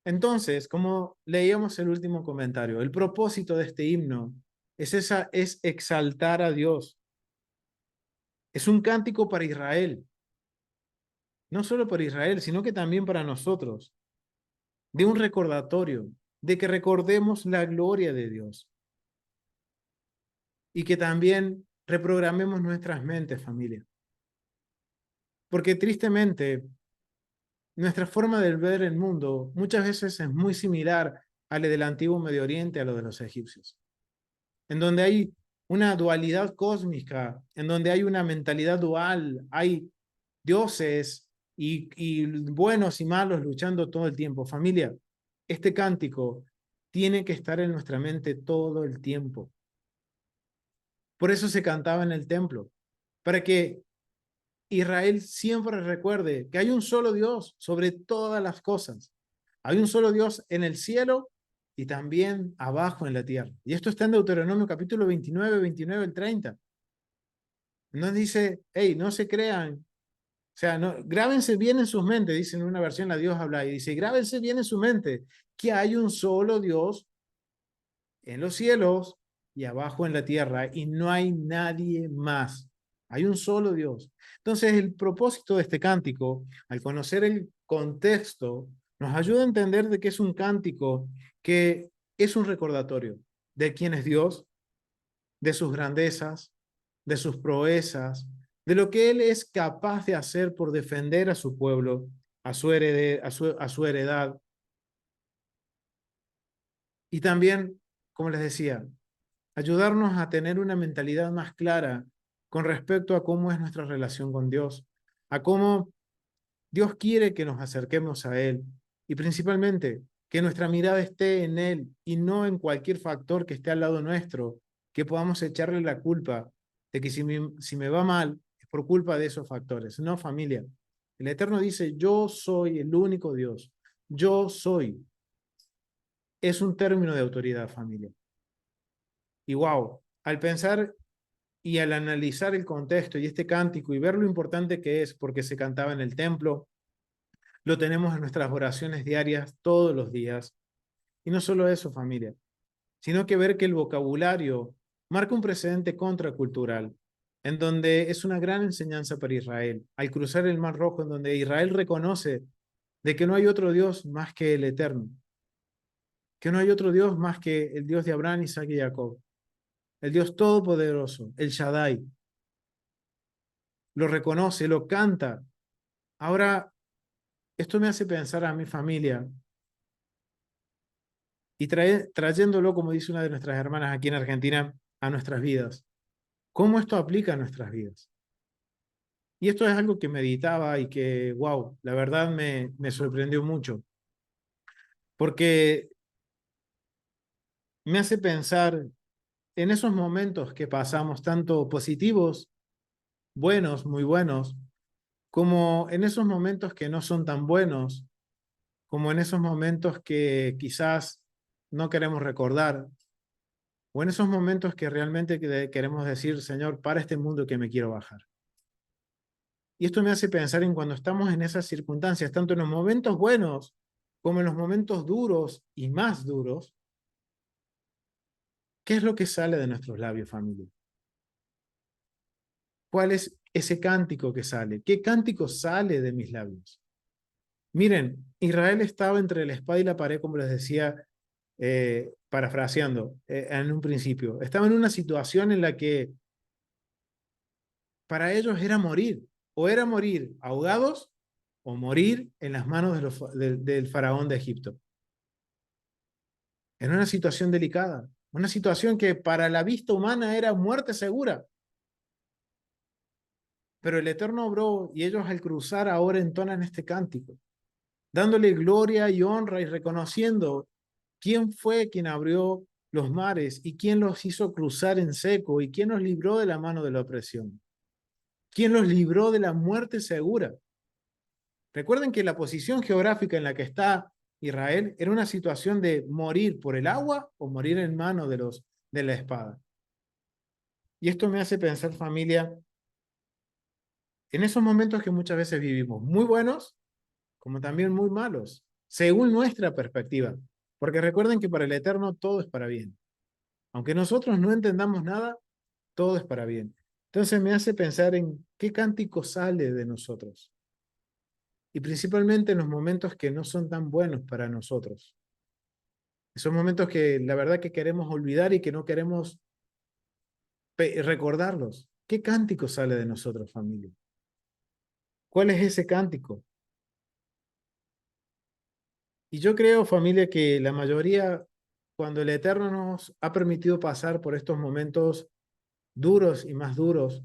Entonces, como leíamos el último comentario, el propósito de este himno es exaltar a Dios. Es un cántico para Israel. No solo para Israel, sino que también para nosotros. De un recordatorio, de que recordemos la gloria de Dios. Y que también reprogramemos nuestras mentes, familia. Porque tristemente, nuestra forma de ver el mundo muchas veces es muy similar a la del antiguo Medio Oriente, a lo de los egipcios, en donde hay una dualidad cósmica, en donde hay una mentalidad dual, hay dioses y buenos y malos luchando todo el tiempo. Familia, este cántico tiene que estar en nuestra mente todo el tiempo. Por eso se cantaba en el templo, para que Israel siempre recuerde que hay un solo Dios sobre todas las cosas. Hay un solo Dios en el cielo y también abajo en la tierra. Y esto está en Deuteronomio capítulo 29, 29 al 30. Nos dice, hey, no se crean. O sea, no, grábense bien en sus mentes, dice en una versión la Dios habla y dice, grábense bien en su mente que hay un solo Dios en los cielos y abajo en la tierra y no hay nadie más. Hay un solo Dios. Entonces, el propósito de este cántico, al conocer el contexto, nos ayuda a entender de que es un cántico que es un recordatorio de quién es Dios, de sus grandezas, de sus proezas, de lo que Él es capaz de hacer por defender a su pueblo, a su heredad. Y también, como les decía, ayudarnos a tener una mentalidad más clara con respecto a cómo es nuestra relación con Dios, a cómo Dios quiere que nos acerquemos a Él y principalmente que nuestra mirada esté en Él y no en cualquier factor que esté al lado nuestro, que podamos echarle la culpa de que si me va mal es por culpa de esos factores. No, familia. El Eterno dice, yo soy el único Dios. Yo soy. Es un término de autoridad, familia. Y wow, al pensar y al analizar el contexto y este cántico y ver lo importante que es porque se cantaba en el templo, lo tenemos en nuestras oraciones diarias todos los días. Y no solo eso, familia, sino que ver que el vocabulario marca un precedente contracultural, en donde es una gran enseñanza para Israel. Al cruzar el Mar Rojo, en donde Israel reconoce de que no hay otro Dios más que el Eterno, que no hay otro Dios más que el Dios de Abraham, Isaac y Jacob, el Dios todopoderoso, el Shaddai. Lo reconoce, lo canta. Ahora, esto me hace pensar a mi familia y trayéndolo, como dice una de nuestras hermanas aquí en Argentina, a nuestras vidas. ¿Cómo esto aplica a nuestras vidas? Y esto es algo que meditaba y que, wow, la verdad me sorprendió mucho. Porque me hace pensar en esos momentos que pasamos, tanto positivos, buenos, muy buenos, como en esos momentos que no son tan buenos, como en esos momentos que quizás no queremos recordar, o en esos momentos que realmente queremos decir, Señor, para este mundo que me quiero bajar. Y esto me hace pensar en cuando estamos en esas circunstancias, tanto en los momentos buenos como en los momentos duros y más duros, ¿qué es lo que sale de nuestros labios, familia? ¿Cuál es ese cántico que sale? ¿Qué cántico sale de mis labios? Miren, Israel estaba entre la espada y la pared, como les decía, parafraseando en un principio. Estaba en una situación en la que para ellos era morir, o era morir ahogados o morir en las manos del faraón de Egipto. En una situación delicada, una situación que para la vista humana era muerte segura. Pero el Eterno obró y ellos al cruzar ahora entonan este cántico, dándole gloria y honra y reconociendo quién fue quien abrió los mares y quién los hizo cruzar en seco y quién los libró de la mano de la opresión, quién los libró de la muerte segura. Recuerden que la posición geográfica en la que está Israel era una situación de morir por el agua o morir en manos de la espada. Y esto me hace pensar, familia, en esos momentos que muchas veces vivimos, muy buenos como también muy malos, según nuestra perspectiva. Porque recuerden que para el Eterno todo es para bien. Aunque nosotros no entendamos nada, todo es para bien. Entonces me hace pensar en qué cántico sale de nosotros. Y principalmente en los momentos que no son tan buenos para nosotros. Esos momentos que la verdad que queremos olvidar y que no queremos recordarlos. ¿Qué cántico sale de nosotros, familia? ¿Cuál es ese cántico? Y yo creo, familia, que la mayoría, cuando el Eterno nos ha permitido pasar por estos momentos duros y más duros,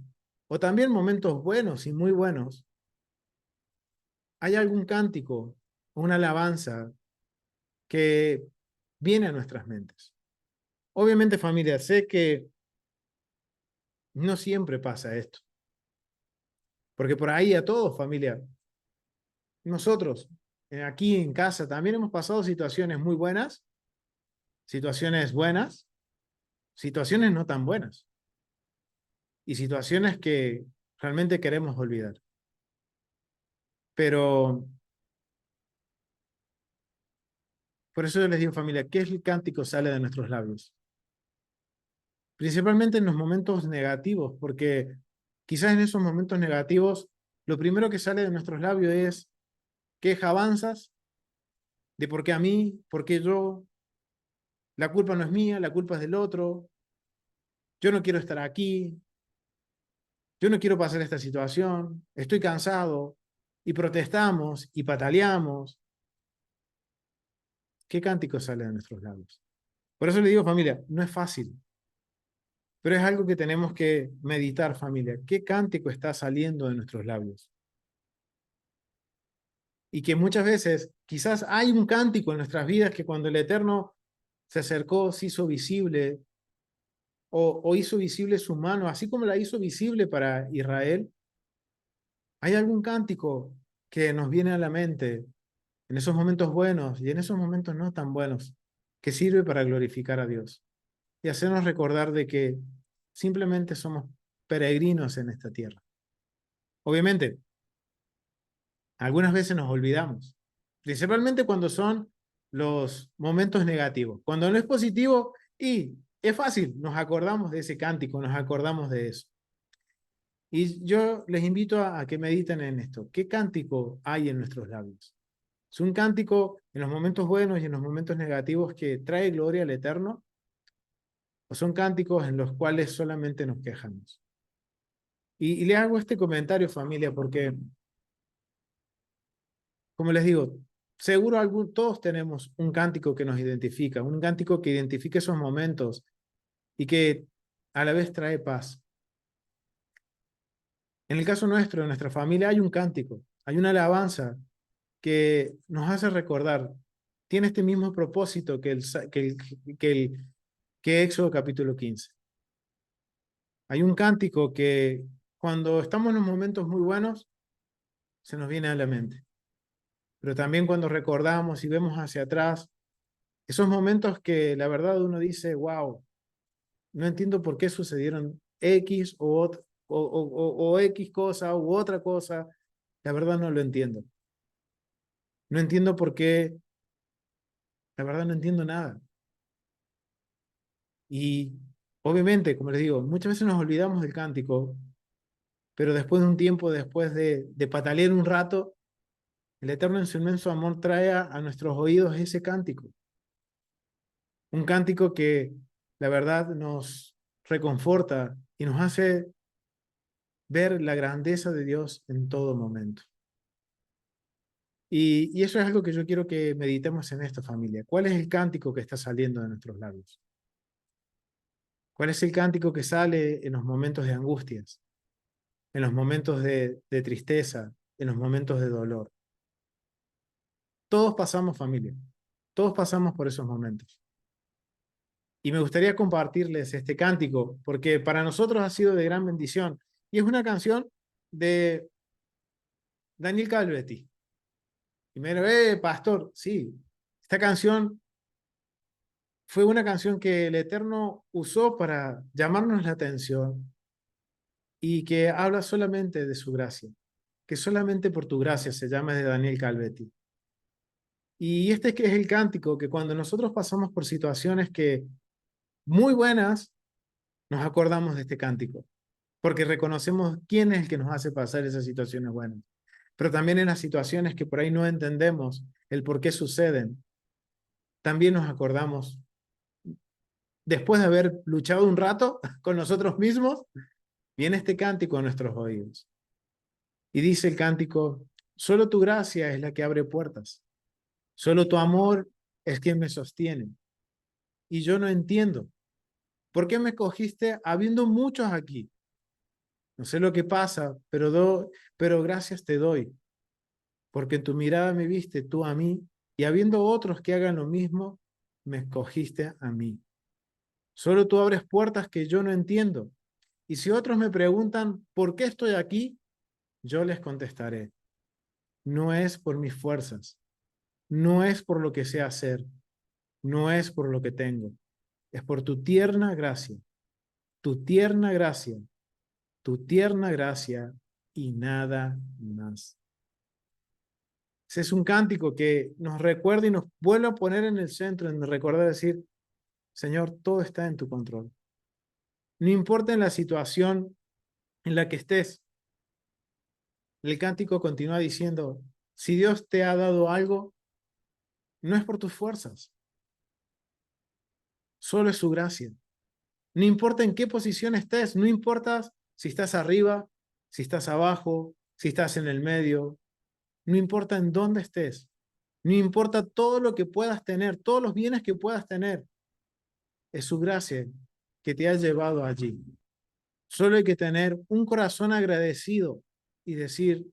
o también momentos buenos y muy buenos, hay algún cántico, una alabanza que viene a nuestras mentes. Obviamente, familia, sé que no siempre pasa esto, porque por ahí a todos, familia, nosotros aquí en casa también hemos pasado situaciones muy buenas, situaciones buenas, situaciones no tan buenas y situaciones que realmente queremos olvidar. Pero por eso yo les digo, familia, ¿qué es el cántico sale de nuestros labios? Principalmente en los momentos negativos, porque quizás en esos momentos negativos, lo primero que sale de nuestros labios es quejabanzas de por qué a mí, por qué yo, la culpa no es mía, la culpa es del otro, yo no quiero estar aquí, yo no quiero pasar esta situación, estoy cansado, y protestamos y pataleamos. ¿Qué cántico sale de nuestros labios? Por eso le digo, familia, no es fácil, pero es algo que tenemos que meditar, familia. ¿Qué cántico está saliendo de nuestros labios? Y que muchas veces quizás hay un cántico en nuestras vidas que cuando el Eterno se acercó, se hizo visible o hizo visible su mano, así como la hizo visible para Israel. Hay algún cántico que nos viene a la mente en esos momentos buenos y en esos momentos no tan buenos, que sirve para glorificar a Dios y hacernos recordar de que simplemente somos peregrinos en esta tierra. Obviamente, algunas veces nos olvidamos, principalmente cuando son los momentos negativos. Cuando no es positivo, y es fácil, nos acordamos de ese cántico, nos acordamos de eso. Y yo les invito a que mediten en esto. ¿Qué cántico hay en nuestros labios? ¿Es un cántico en los momentos buenos y en los momentos negativos que trae gloria al Eterno? ¿O son cánticos en los cuales solamente nos quejamos? Y les hago este comentario, familia, porque, como les digo, seguro todos tenemos un cántico que nos identifica, un cántico que identifique esos momentos y que a la vez trae paz. En el caso nuestro, en nuestra familia, hay un cántico, hay una alabanza que nos hace recordar, tiene este mismo propósito que Éxodo capítulo 15. Hay un cántico que cuando estamos en los momentos muy buenos, se nos viene a la mente. Pero también cuando recordamos y vemos hacia atrás, esos momentos que la verdad uno dice, wow, no entiendo por qué sucedieron X o X cosa u otra cosa, la verdad no lo entiendo. No entiendo por qué, la verdad no entiendo nada. Y obviamente, como les digo, muchas veces nos olvidamos del cántico, pero después de un tiempo, después de patalear un rato, el Eterno en su inmenso amor trae a nuestros oídos ese cántico. Un cántico que la verdad nos reconforta y nos hace ver la grandeza de Dios en todo momento. Y eso es algo que yo quiero que meditemos en esta familia. ¿Cuál es el cántico que está saliendo de nuestros labios? ¿Cuál es el cántico que sale en los momentos de angustias, en los momentos de tristeza, en los momentos de dolor? Todos pasamos, familia. Todos pasamos por esos momentos. Y me gustaría compartirles este cántico, porque para nosotros ha sido de gran bendición. Y es una canción de Daniel Calvetti. Y me dijo, pastor, sí, esta canción fue una canción que el Eterno usó para llamarnos la atención y que habla solamente de su gracia, que solamente por tu gracia se llama de Daniel Calvetti. Y este que es el cántico que cuando nosotros pasamos por situaciones que muy buenas, nos acordamos de este cántico, porque reconocemos quién es el que nos hace pasar esas situaciones buenas. Pero también en las situaciones que por ahí no entendemos el por qué suceden, también nos acordamos, después de haber luchado un rato con nosotros mismos, viene este cántico a nuestros oídos. Y dice el cántico, solo tu gracia es la que abre puertas, solo tu amor es quien me sostiene. Y yo no entiendo, ¿por qué me cogiste habiendo muchos aquí? No sé lo que pasa, pero gracias te doy, porque en tu mirada me viste tú a mí, y habiendo otros que hagan lo mismo, me escogiste a mí. Solo tú abres puertas que yo no entiendo. Y si otros me preguntan, ¿por qué estoy aquí? Yo les contestaré, no es por mis fuerzas, no es por lo que sé hacer, no es por lo que tengo, es por tu tierna gracia, tu tierna gracia, tu tierna gracia y nada más. Ese es un cántico que nos recuerda y nos vuelve a poner en el centro, en recordar decir, Señor, todo está en tu control. No importa en la situación en la que estés. El cántico continúa diciendo, si Dios te ha dado algo, no es por tus fuerzas, solo es su gracia. No importa en qué posición estés, no importa si estás arriba, si estás abajo, si estás en el medio, no importa en dónde estés, no importa todo lo que puedas tener, todos los bienes que puedas tener, es su gracia que te ha llevado allí. Solo hay que tener un corazón agradecido y decir,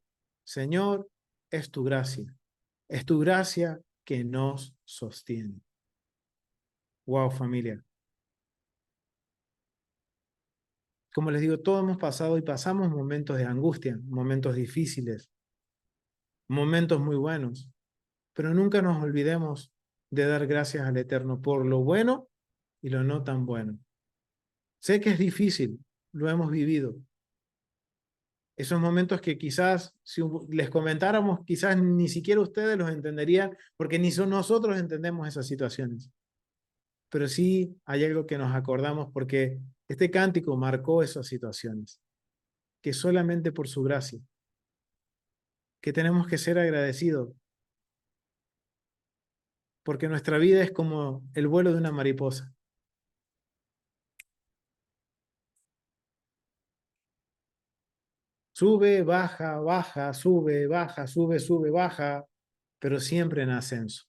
Señor, es tu gracia que nos sostiene. Wow, familia. Como les digo, todos hemos pasado y pasamos momentos de angustia, momentos difíciles, momentos muy buenos, pero nunca nos olvidemos de dar gracias al Eterno por lo bueno y lo no tan bueno. Sé que es difícil, lo hemos vivido. Esos momentos que quizás, si les comentáramos, quizás ni siquiera ustedes los entenderían, porque ni son nosotros entendemos esas situaciones. Pero sí hay algo que nos acordamos porque este cántico marcó esas situaciones, que solamente por su gracia, que tenemos que ser agradecidos, porque nuestra vida es como el vuelo de una mariposa. Sube, baja, baja, sube, baja, sube, sube, baja, pero siempre en ascenso.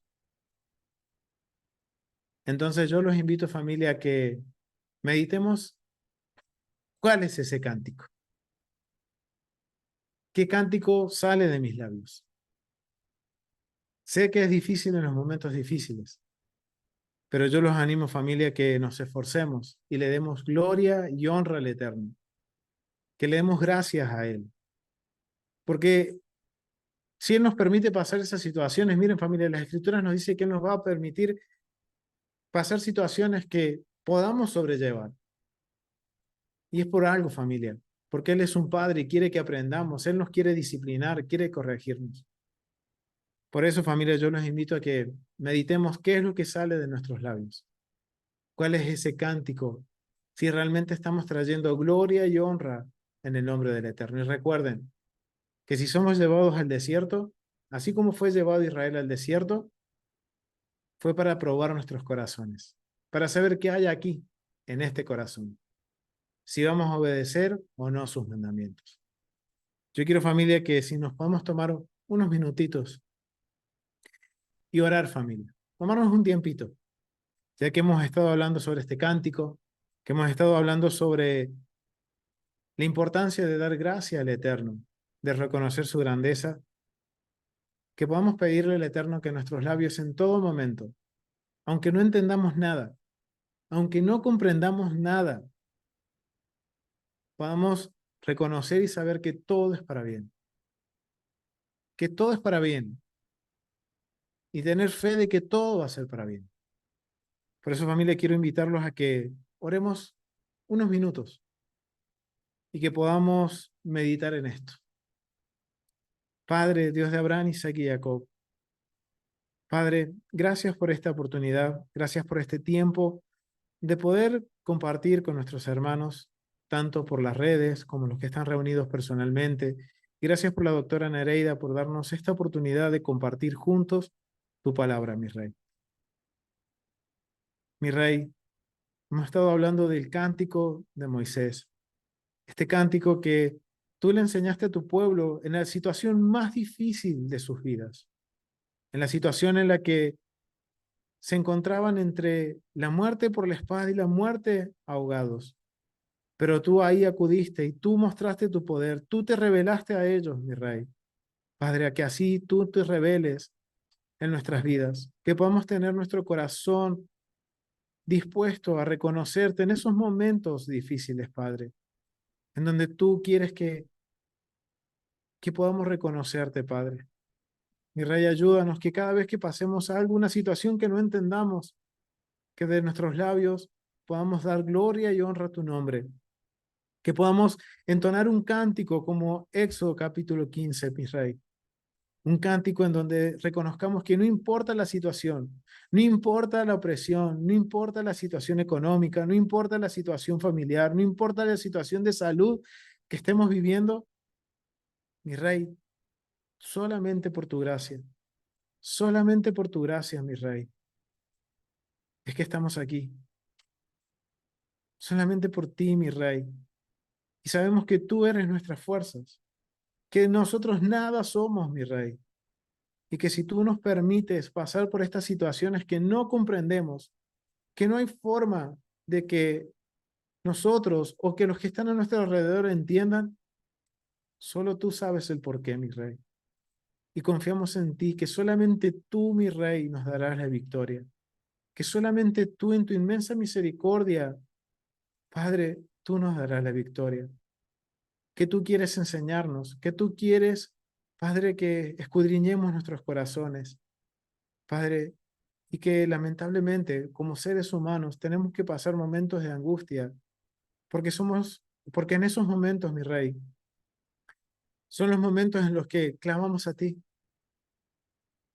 Entonces yo los invito, familia, a que meditemos cuál es ese cántico. ¿Qué cántico sale de mis labios? Sé que es difícil en los momentos difíciles, pero yo los animo, familia, que nos esforcemos y le demos gloria y honra al Eterno, que le demos gracias a Él. Porque si Él nos permite pasar esas situaciones, miren, familia, las Escrituras nos dice que Él nos va a permitir pasar situaciones que podamos sobrellevar. Y es por algo, familia. porque Él es un Padre y quiere que aprendamos. Él nos quiere disciplinar, quiere corregirnos. Por eso, familia, yo los invito a que meditemos qué es lo que sale de nuestros labios. ¿Cuál es ese cántico? Si realmente estamos trayendo gloria y honra en el nombre del Eterno. Y recuerden que si somos llevados al desierto, así como fue llevado Israel al desierto, fue para probar nuestros corazones, para saber qué hay aquí, en este corazón, si vamos a obedecer o no sus mandamientos. Yo quiero, familia, que si nos podemos tomar unos minutitos y orar, familia, tomarnos un tiempito, ya que hemos estado hablando sobre este cántico, que hemos estado hablando sobre la importancia de dar gracia al Eterno, de reconocer su grandeza, que podamos pedirle al Eterno que nuestros labios en todo momento, aunque no entendamos nada, aunque no comprendamos nada, podamos reconocer y saber que todo es para bien, que todo es para bien, y tener fe de que todo va a ser para bien. Por eso, familia, quiero invitarlos a que oremos unos minutos y que podamos meditar en esto. Padre, Dios de Abraham, Isaac y Jacob, Padre, gracias por esta oportunidad, gracias por este tiempo de poder compartir con nuestros hermanos, tanto por las redes como los que están reunidos personalmente. Gracias por la doctora Nereida por darnos esta oportunidad de compartir juntos tu palabra, mi Rey. Mi Rey, hemos estado hablando del cántico de Moisés, este cántico que tú le enseñaste a tu pueblo en la situación más difícil de sus vidas, en la situación en la que se encontraban entre la muerte por la espada y la muerte ahogados. Pero tú ahí acudiste y tú mostraste tu poder, tú te revelaste a ellos, mi Rey. Padre, a que así tú te reveles en nuestras vidas, que podamos tener nuestro corazón dispuesto a reconocerte en esos momentos difíciles, Padre, en donde tú quieres que podamos reconocerte, Padre. Mi Rey, ayúdanos que cada vez que pasemos a alguna situación que no entendamos, que de nuestros labios podamos dar gloria y honra a tu nombre, que podamos entonar un cántico como Éxodo capítulo 15, mi Rey. Un cántico en donde reconozcamos que no importa la situación, no importa la opresión, no importa la situación económica, no importa la situación familiar, no importa la situación de salud que estemos viviendo, mi Rey, solamente por tu gracia, mi Rey, es que estamos aquí. Solamente por ti, mi Rey. Y sabemos que tú eres nuestras fuerzas, que nosotros nada somos, mi Rey. Y que si tú nos permites pasar por estas situaciones que no comprendemos, que no hay forma de que nosotros o que los que están a nuestro alrededor entiendan, solo tú sabes el porqué, mi Rey. Y confiamos en ti, que solamente tú, mi Rey, nos darás la victoria. Que solamente tú, en tu inmensa misericordia, Padre, tú nos darás la victoria. Que tú quieres enseñarnos, que tú quieres, Padre, que escudriñemos nuestros corazones, Padre, y que lamentablemente, como seres humanos, tenemos que pasar momentos de angustia, porque en esos momentos, mi Rey, son los momentos en los que clamamos a ti.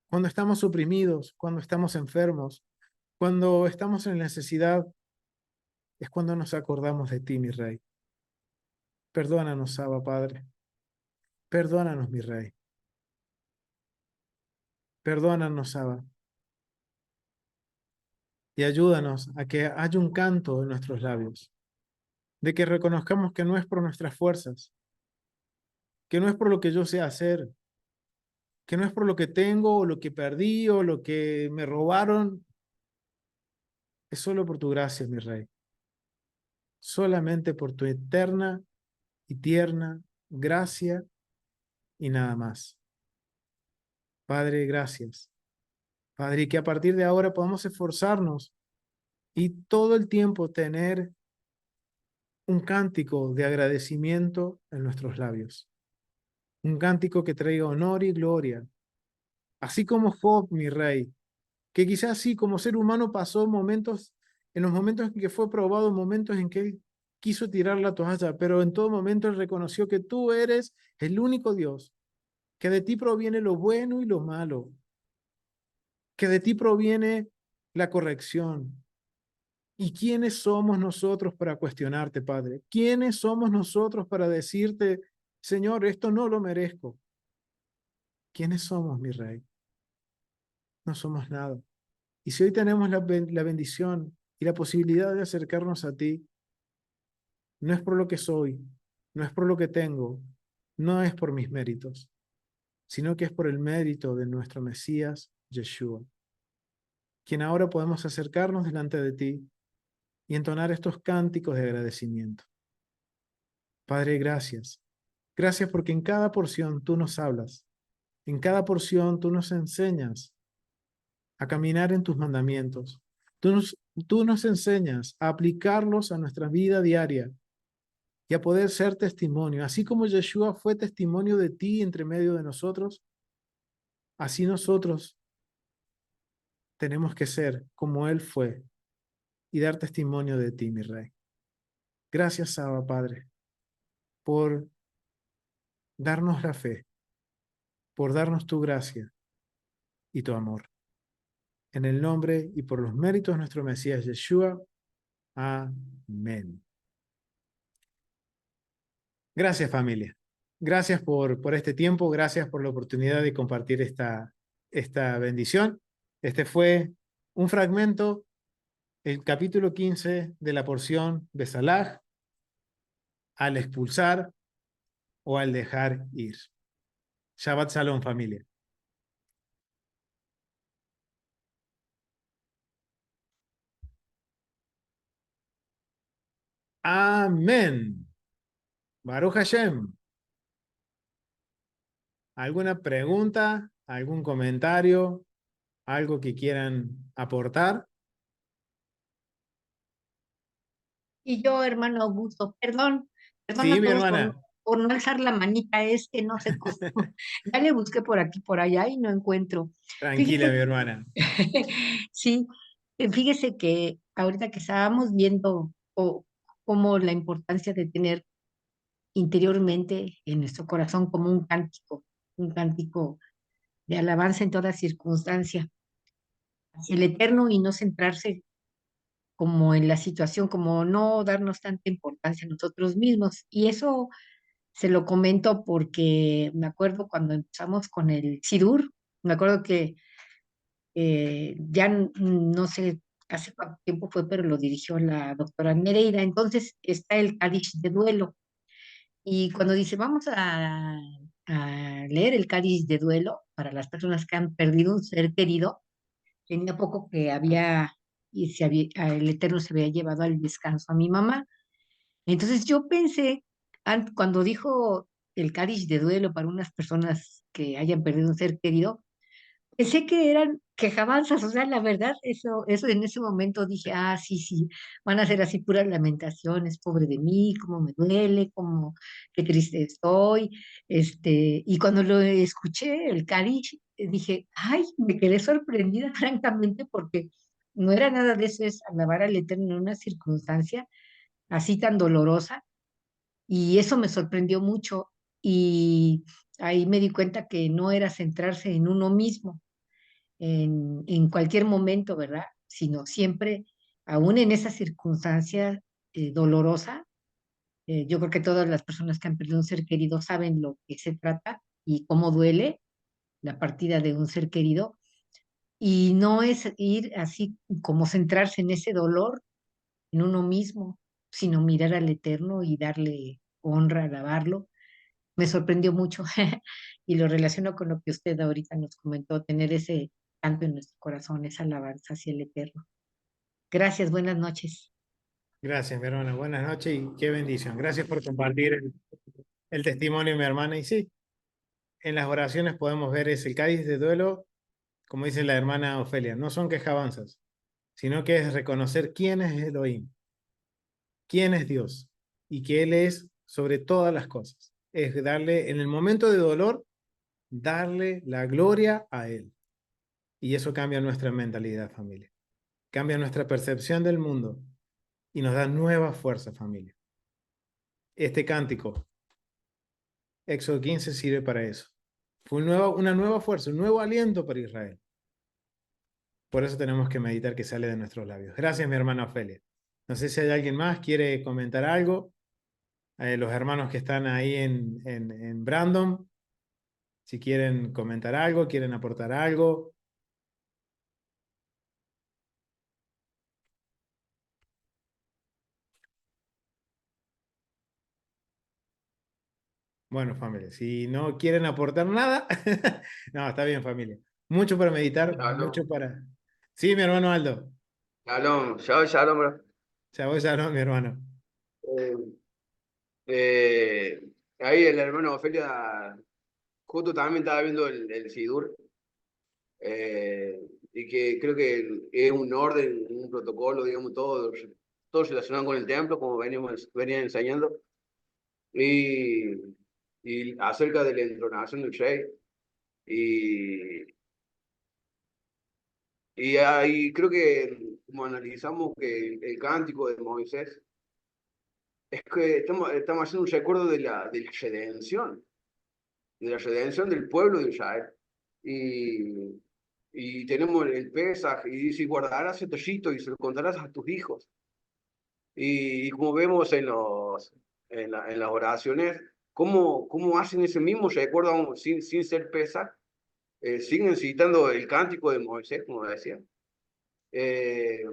Cuando estamos oprimidos, cuando estamos enfermos, cuando estamos en necesidad, es cuando nos acordamos de ti, mi Rey. Perdónanos, Abba, Padre. Perdónanos, mi Rey. Perdónanos, Abba. Y ayúdanos a que haya un canto en nuestros labios, de que reconozcamos que no es por nuestras fuerzas, que no es por lo que yo sé hacer, que no es por lo que tengo o lo que perdí o lo que me robaron, es solo por tu gracia, mi Rey. Solamente por tu eterna y tierna gracia y nada más. Padre, gracias. Padre, y que a partir de ahora podamos esforzarnos y todo el tiempo tener un cántico de agradecimiento en nuestros labios. Un cántico que traiga honor y gloria. Así como Job, mi Rey, que quizás sí, como ser humano pasó momentos, en los momentos en que fue probado, momentos en que él quiso tirar la toalla, pero en todo momento él reconoció que tú eres el único Dios, que de ti proviene lo bueno y lo malo, que de ti proviene la corrección. ¿Y quiénes somos nosotros para cuestionarte, Padre? ¿Quiénes somos nosotros para decirte, Señor, esto no lo merezco? ¿Quiénes somos, mi Rey? No somos nada. Y si hoy tenemos la bendición y la posibilidad de acercarnos a ti, no es por lo que soy, no es por lo que tengo, no es por mis méritos, sino que es por el mérito de nuestro Mesías, Yeshua, quien ahora podemos acercarnos delante de ti y entonar estos cánticos de agradecimiento. Padre, gracias. Gracias porque en cada porción tú nos hablas, en cada porción tú nos enseñas a caminar en tus mandamientos. Tú nos enseñas a aplicarlos a nuestra vida diaria y a poder ser testimonio. Así como Yeshua fue testimonio de ti entre medio de nosotros, así nosotros tenemos que ser como Él fue y dar testimonio de ti, mi Rey. Gracias, Abba, Padre, por darnos la fe, por darnos tu gracia y tu amor. En el nombre y por los méritos de nuestro Mesías Yeshua. Amén. Gracias, familia. Gracias por este tiempo. Gracias por la oportunidad de compartir esta bendición. Este fue un fragmento, el capítulo 15 de la porción Besalaj, al expulsar o al dejar ir. Shabbat Shalom, familia. Amén. Baruch Hashem. ¿Alguna pregunta? ¿Algún comentario? ¿Algo que quieran aportar? Y yo, hermano Augusto, perdón Sí, a mi todos hermana. por no alzar la manita, es que no sé cómo. Ya le busqué por aquí, por allá y no encuentro. Tranquila, mi Fíjese, hermana. sí, fíjese que ahorita que estábamos viendo como la importancia de tener interiormente en nuestro corazón como un cántico de alabanza en toda circunstancia hacia el Eterno y no centrarse como en la situación, como no darnos tanta importancia a nosotros mismos. Y eso se lo comento porque me acuerdo cuando empezamos con el Sidur, me acuerdo que no sé hace cuánto tiempo fue, pero lo dirigió la doctora Nereida. Entonces está el Cádiz de duelo. Y cuando dice, vamos a leer el Cádiz de duelo para las personas que han perdido un ser querido, tenía poco que el Eterno se había llevado al descanso a mi mamá. Entonces yo pensé, cuando dijo el Cádiz de duelo para unas personas que hayan perdido un ser querido, pensé que eran quejabanzas, o sea, la verdad, eso en ese momento dije, ah, sí, sí, van a ser así puras lamentaciones, pobre de mí, cómo me duele, cómo, qué triste estoy, y cuando lo escuché, el Cádiz, dije, ay, me quedé sorprendida, francamente, porque no era nada de eso, es alabar al Eterno en una circunstancia así tan dolorosa, y eso me sorprendió mucho, y ahí me di cuenta que no era centrarse en uno mismo, en cualquier momento, ¿verdad? Sino siempre, aún en esa circunstancia dolorosa, yo creo que todas las personas que han perdido un ser querido saben lo que se trata y cómo duele la partida de un ser querido, y no es ir así como centrarse en ese dolor, en uno mismo, sino mirar al Eterno y darle honra, alabarlo. Me sorprendió mucho y lo relaciono con lo que usted ahorita nos comentó, tener ese canto en nuestro corazón, esa alabanza hacia el Eterno. Gracias, buenas noches. Gracias, mi hermana. Buenas noches y qué bendición. Gracias por compartir el testimonio, mi hermana. Y sí, en las oraciones podemos ver el cádiz de duelo, como dice la hermana Ofelia, no son quejabanzas, sino que es reconocer quién es Elohim, quién es Dios y que Él es sobre todas las cosas. Es darle, en el momento de dolor, darle la gloria a Él. Y eso cambia nuestra mentalidad, familia. Cambia nuestra percepción del mundo y nos da nueva fuerza, familia. este cántico. Éxodo 15 sirve para eso. Fue una nueva fuerza, un nuevo aliento para Israel. Por eso tenemos que meditar que sale de nuestros labios. Gracias, mi hermana Ofelia. No sé si hay alguien más quiere comentar algo. Los hermanos que están ahí en Brandon, si quieren comentar algo, quieren aportar algo. Bueno, familia, si no quieren aportar nada, no, está bien, familia. Mucho para meditar, mucho Shalom, para... Sí, mi hermano Aldo. shalom, shalom, shalom, bro. Ya no, mi hermano. Eh, eh, Ahí el hermano Ofelia justo también estaba viendo el Sidur, y que creo que es un orden, un protocolo, digamos, todo relacionado con el templo, como venían enseñando, y, y acerca de la entronación del Rey. Y, y ahí creo que, como analizamos que el cántico de Moisés, es que estamos haciendo un recuerdo de la redención del pueblo de Israel. Y, y tenemos el Pesaj, y dice, y guardarás el tallito y se lo contarás a tus hijos. Y como vemos en las oraciones, cómo hacen ese mismo recuerdo sin ser Pesaj, siguen citando el cántico de Moisés, como decía. Eh,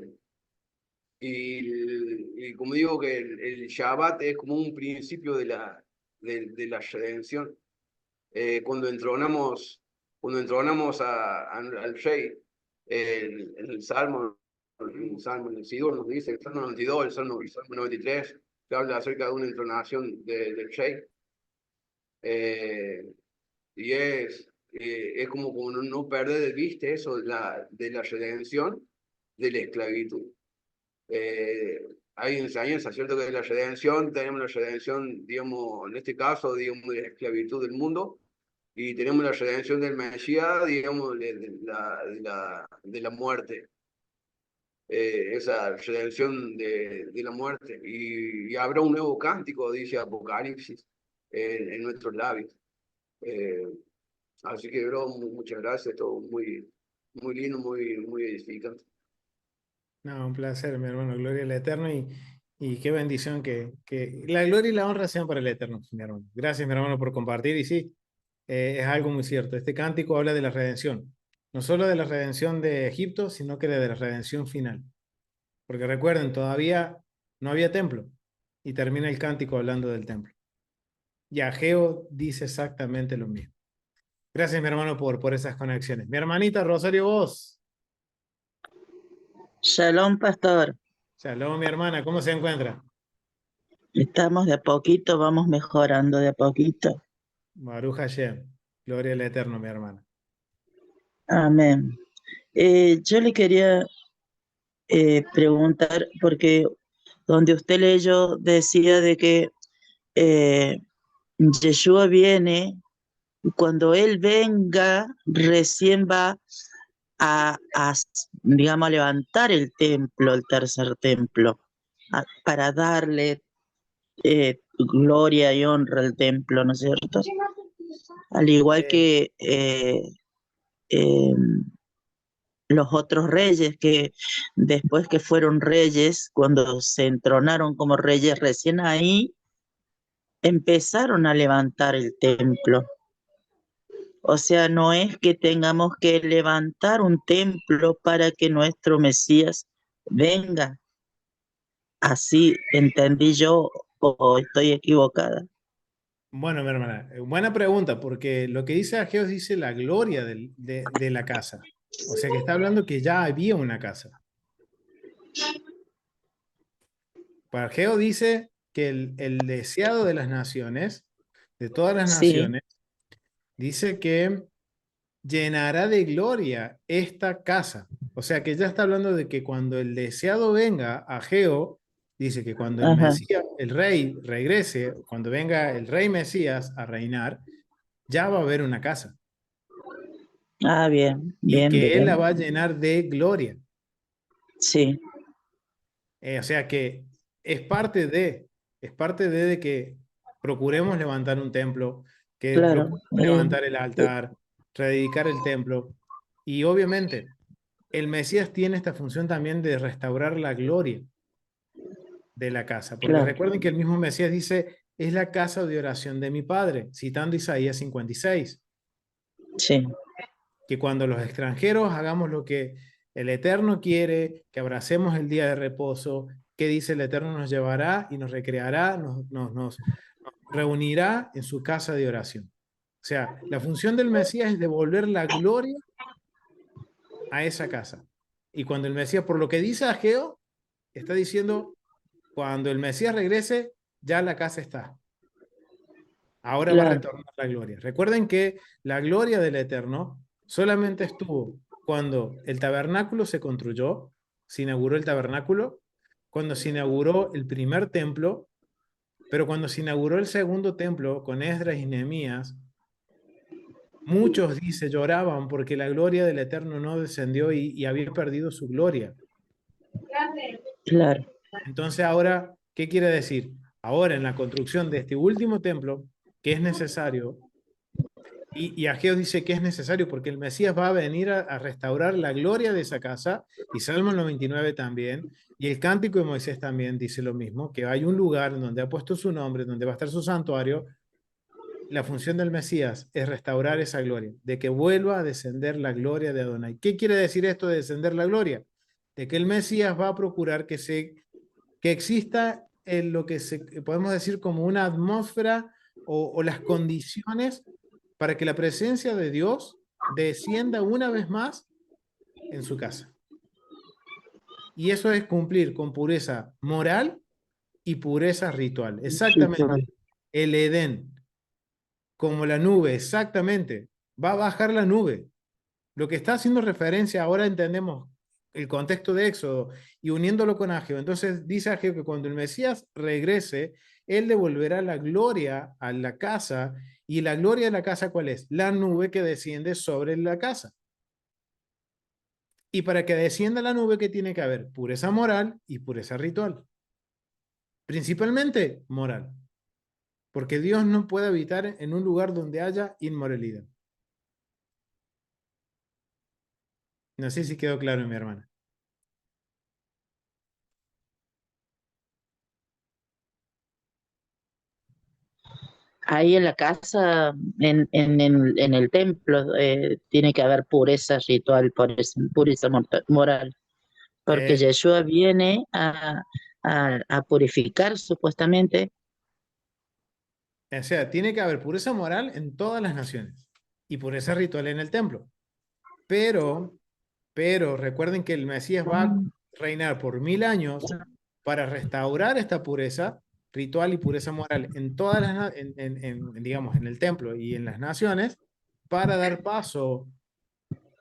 y como digo, que el Shabbat es como un principio de la redención. Cuando entronamos al Rey, en el Sidur nos dice, el Salmo 92, el Salmo 93, que habla acerca de una entronación del Rey. Eh, y es como no perder de vista eso de la redención de la esclavitud. Hay enseñanza, ¿cierto? Que de la redención, tenemos la redención, digamos, en este caso, digamos, de la esclavitud del mundo, y tenemos la redención del Mesías, digamos, de la muerte, esa redención de la muerte. Y habrá un nuevo cántico, dice Apocalipsis, en nuestros labios. Eh, Así que, bro, muchas gracias, todo muy lindo, muy edificante. No, un placer, mi hermano. Gloria al Eterno y qué bendición que la gloria y la honra sean para el Eterno, mi hermano. Gracias, mi hermano, por compartir. Y sí, es algo muy cierto. Este cántico habla de la redención. No solo de la redención de Egipto, sino que de la redención final. Porque recuerden, todavía no había templo. Y termina el cántico hablando del templo. Y Ageo dice exactamente lo mismo. Gracias, mi hermano, por esas conexiones. Mi hermanita Rosario Vos. Shalom, pastor. Shalom, mi hermana. ¿Cómo se encuentra? Estamos de a poquito, vamos mejorando de a poquito. Baruch Hashem. Gloria al Eterno, mi hermana. Amén. Yo le quería preguntar, porque donde usted leyó decía de que Yeshua viene y cuando Él venga, recién va a, digamos, a levantar el templo, el tercer templo, para darle gloria y honra al templo, ¿no es cierto? Al igual Eh, que eh, los otros reyes que después que fueron reyes, cuando se entronaron como reyes, recién ahí empezaron a levantar el templo. O sea, no es que tengamos que levantar un templo para que nuestro Mesías venga. Así entendí yo o estoy equivocada. bueno, mi hermana, buena pregunta, porque lo que dice Ageo dice la gloria de la casa. O sea que está hablando que ya había una casa. Para Ageo dice que el deseado de las naciones, de todas las Sí, naciones, dice que llenará de gloria esta casa. O sea que ya está hablando de que cuando el deseado venga, Ageo dice que cuando el ajá. Mesías, el rey regrese, cuando venga el rey Mesías a reinar, ya va a haber una casa Ah, bien, y bien, que él la bien. va a llenar de gloria. Sí, O sea que es parte de. es parte de que procuremos levantar un templo, que Claro. procuremos levantar el altar, rededicar el templo. Y obviamente, el Mesías tiene esta función también de restaurar la gloria de la casa. Porque Claro. recuerden que el mismo Mesías dice, es la casa de oración de mi Padre, citando Isaías 56. Sí, Que cuando los extranjeros hagamos lo que el Eterno quiere, que abracemos el día de reposo, que dice el Eterno nos llevará y nos recreará, nos reunirá en su casa de oración. O sea, la función del Mesías es devolver la gloria a esa casa. Y cuando el Mesías, por lo que dice Ageo, está diciendo, cuando el Mesías regrese, ya la casa está. Ahora va a claro, retornar la gloria. Recuerden que la gloria del Eterno solamente estuvo cuando el tabernáculo se construyó, se inauguró el tabernáculo, cuando se inauguró el primer templo, pero cuando se inauguró el segundo templo con Esdras y Nehemías, muchos, dice, lloraban porque la gloria del Eterno no descendió y había perdido su gloria. claro, Entonces ahora, ¿qué quiere decir? Ahora en la construcción de este último templo, que es necesario, y Ageo dice que es necesario porque el Mesías va a venir a restaurar la gloria de esa casa, y Salmo 99 también, y el Cántico de Moisés también dice lo mismo, que hay un lugar donde ha puesto su nombre, donde va a estar su santuario. La función del Mesías es restaurar esa gloria, de que vuelva a descender la gloria de Adonai. ¿Qué quiere decir esto de descender la gloria? De que el Mesías va a procurar que exista en lo que podemos decir como una atmósfera o las condiciones para que la presencia de Dios descienda una vez más en su casa. Y eso es cumplir con pureza moral y pureza ritual. Exactamente. ritual. El Edén, como la nube, exactamente. Va a bajar la nube. Lo que está haciendo referencia, ahora entendemos el contexto de Éxodo y uniéndolo con Ageo. Entonces dice Ageo que cuando el Mesías regrese, él devolverá la gloria a la casa. ¿Y la gloria de la casa cuál es? La nube que desciende sobre la casa. Y para que descienda la nube, ¿qué tiene que haber? Pureza moral y pureza ritual. Principalmente moral. Porque Dios no puede habitar en un lugar donde haya inmoralidad. No sé si quedó claro, mi hermana. Ahí en la casa, en el templo, tiene que haber pureza ritual, pureza moral, porque Yeshua viene a purificar supuestamente. O sea, tiene que haber pureza moral en todas las naciones y pureza ritual en el templo. Pero recuerden que el Mesías va a reinar por 1000 años para restaurar esta pureza ritual y pureza moral en todas las, digamos, en el templo y en las naciones, para dar paso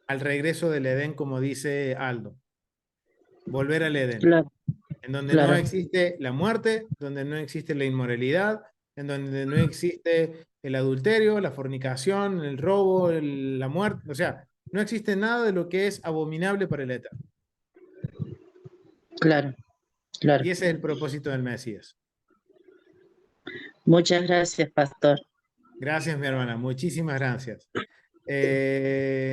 al regreso del Edén, como dice Aldo. Volver al Edén, Claro, en donde no claro, existe la muerte, donde no existe la inmoralidad, en donde no existe el adulterio, la fornicación, el robo, la muerte, o sea, no existe nada de lo que es abominable para el Eterno. claro, claro. Y ese es el propósito del Mesías. Muchas gracias, pastor. Gracias, mi hermana, muchísimas gracias.